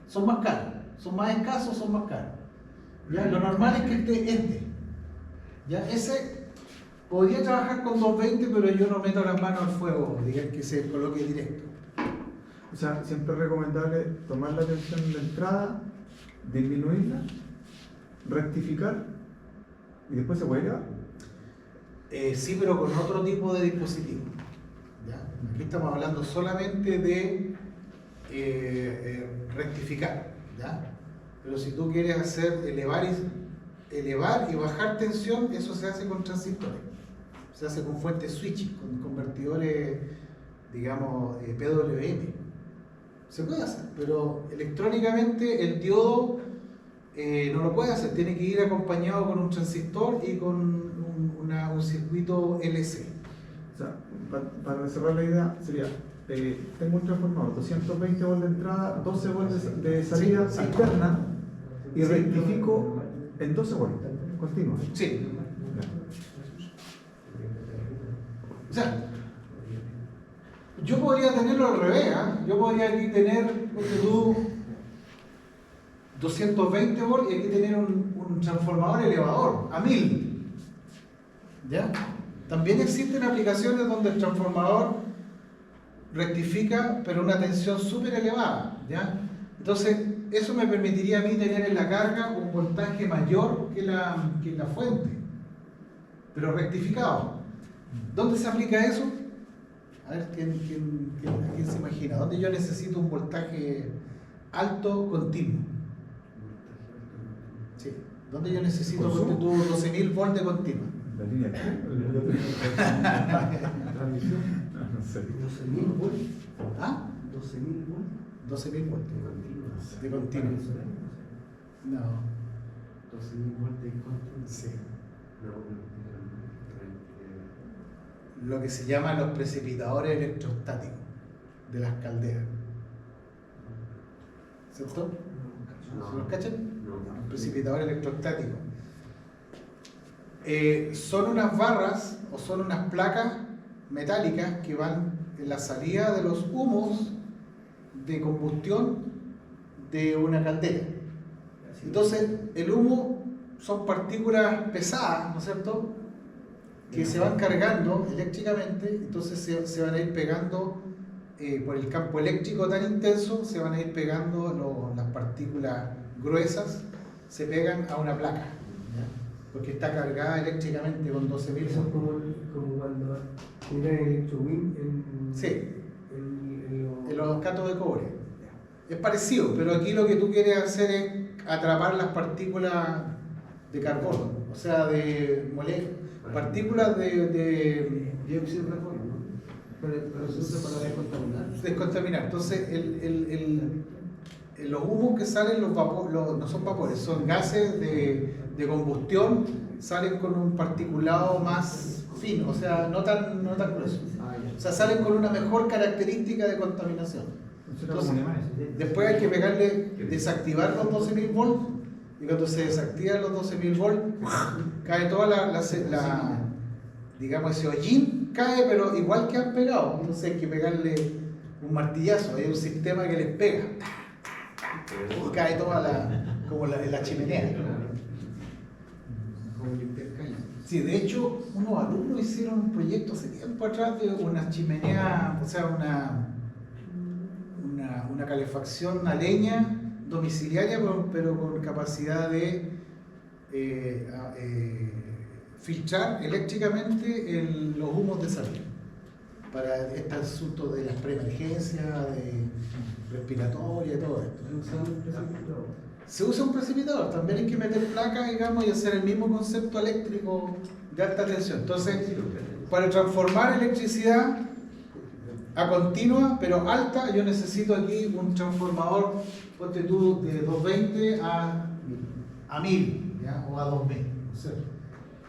Son más caros, son más escasos, son más caros, ¿ya? Lo normal es que este, ¿ya? Ese podría trabajar con 220, pero yo no meto las manos al fuego, digan que se coloque directo. O sea, siempre es recomendable tomar la tensión de entrada, disminuirla, rectificar y después se puede llevar. Sí, pero con otro tipo de dispositivo. ¿Ya? Aquí estamos hablando solamente de rectificar, ¿ya? Pero si tú quieres hacer elevar y bajar tensión, eso se hace con transistores. Se hace con fuentes switching, con convertidores, digamos, PWM. Se puede hacer, pero electrónicamente el diodo no lo puede hacer. Tiene que ir acompañado con un transistor y con un circuito LC. O sea, para cerrar la idea, sería, tengo un transformador, 220 volts de entrada, 12 volts de salida Sí. interna y Sí. rectifico en 12 volts, continua. Sí. O sea, yo podría tenerlo al revés, ¿eh? Yo podría aquí tener, porque tú, 220 volts y aquí tener un transformador elevador a 1000. ¿Ya? También existen aplicaciones donde el transformador rectifica, pero una tensión súper elevada, ¿ya? Entonces, eso me permitiría a mí tener en la carga un voltaje mayor que la fuente, pero rectificado. ¿Dónde se aplica eso? A ver, ¿quién se imagina? ¿Dónde yo necesito un voltaje alto continuo? Sí. ¿Dónde yo necesito, ponte tú, 12.000 volts de continuo? La línea Transmisión. no sé. 12.000 volts. ¿Ah? 12.000 volts. 12.000 volts. De continuo. No. 12.000 volts de continuo. Sí. Lo que se llaman los precipitadores electrostáticos de las calderas. ¿Cierto? ¿Se los cachan? Los precipitadores electrostáticos. Son unas barras o son unas placas metálicas que van en la salida de los humos de combustión de una caldera. Entonces, el humo son partículas pesadas, ¿no es cierto?, que se van cargando eléctricamente, entonces se van a ir pegando por el campo eléctrico tan intenso, se van a ir pegando las partículas gruesas, se pegan a una placa, ¿ya? Porque está cargada eléctricamente con 12.000 Eso es volts. como cuando mira el electrowin Sí, en los cátodos de cobre. Es parecido, pero aquí lo que tú quieres hacer es atrapar las partículas de carbono, o sea, de partículas de Dióxido de carbono, ¿no? Pero se usa para descontaminar. descontaminar. Entonces, los humos que salen, no son vapores, son gases de combustión, salen con un particulado más fino, o sea, no tan grueso. O sea, salen con una mejor característica de contaminación. Entonces, después hay que pegarle, desactivar los 12.000 volts y cuando se desactivan los 12.000 volts, cae toda digamos, ese hollín cae, pero igual que han pegado. Entonces hay que pegarle un martillazo, hay un sistema que les pega y cae toda como la chimenea. Como limpiar caña. Sí, de hecho, unos alumnos hicieron un proyecto hace tiempo atrás de una chimenea, o sea, una calefacción a leña domiciliaria, pero con capacidad de filtrar eléctricamente los humos de salud para este asunto de las preemergencias, de respiratoria y todo esto. Se usa un precipitador, también hay que meter placas, digamos, y hacer el mismo concepto eléctrico de alta tensión. Entonces, para transformar electricidad a continua, pero alta, yo necesito aquí un transformador, ponte tú, de 220 a 1000, ¿ya? O a 2000.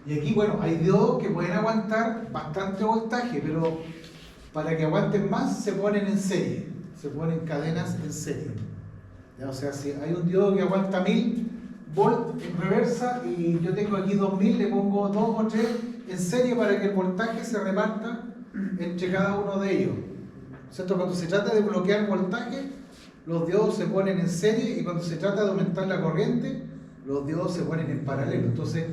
Y aquí, bueno, hay diodos que pueden aguantar bastante voltaje, pero para que aguanten más se ponen en serie, se ponen cadenas en serie. ¿Ya? O sea, si hay un diodo que aguanta 1000 volts en reversa y yo tengo aquí 2000, le pongo 2 o 3 en serie para que el voltaje se reparta entre cada uno de ellos. ¿Cierto? Cuando se trata de bloquear voltaje, los diodos se ponen en serie, y cuando se trata de aumentar la corriente, los diodos se ponen en paralelo. Entonces,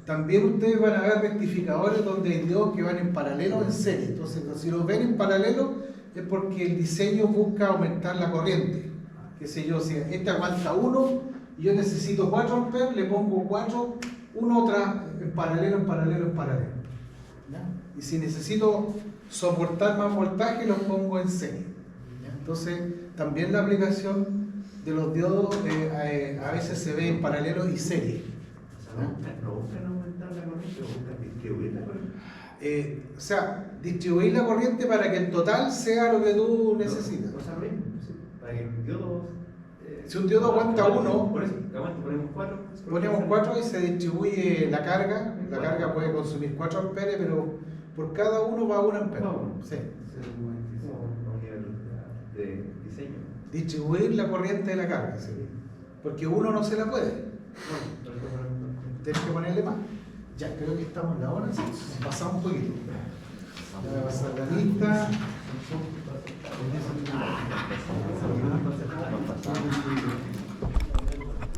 también ustedes van a ver rectificadores donde hay diodos que van en paralelo o en serie. Entonces, si los ven en paralelo, es porque el diseño busca aumentar la corriente. Qué sé yo, si este aguanta 1 y yo necesito 4 amperes, le pongo 4, uno tras, en paralelo, en paralelo, en paralelo. ¿Ya? Y si necesito soportar más voltaje, los pongo en serie. ¿Ya? Entonces, también la aplicación de los diodos a veces se ve en paralelo y serie. No buscan aumentar la corriente, buscan distribuir la corriente. O sea, distribuir la corriente para que el total sea lo que tú necesitas. O sea, lo mismo, sí. Para que el diodo. Si un diodo aguanta 1, por eso, ponemos 4. ponemos 4 y se distribuye la carga. La carga puede consumir 4 amperes, pero por cada uno va 1 ampere. Sí. Como nivel de diseño. Distribuir la corriente de la carga, sí. Porque uno no se la puede. Tienes que ponerle más. Ya, creo que estamos en la hora, sí. Pasamos un poquito. Ya voy a pasar la lista.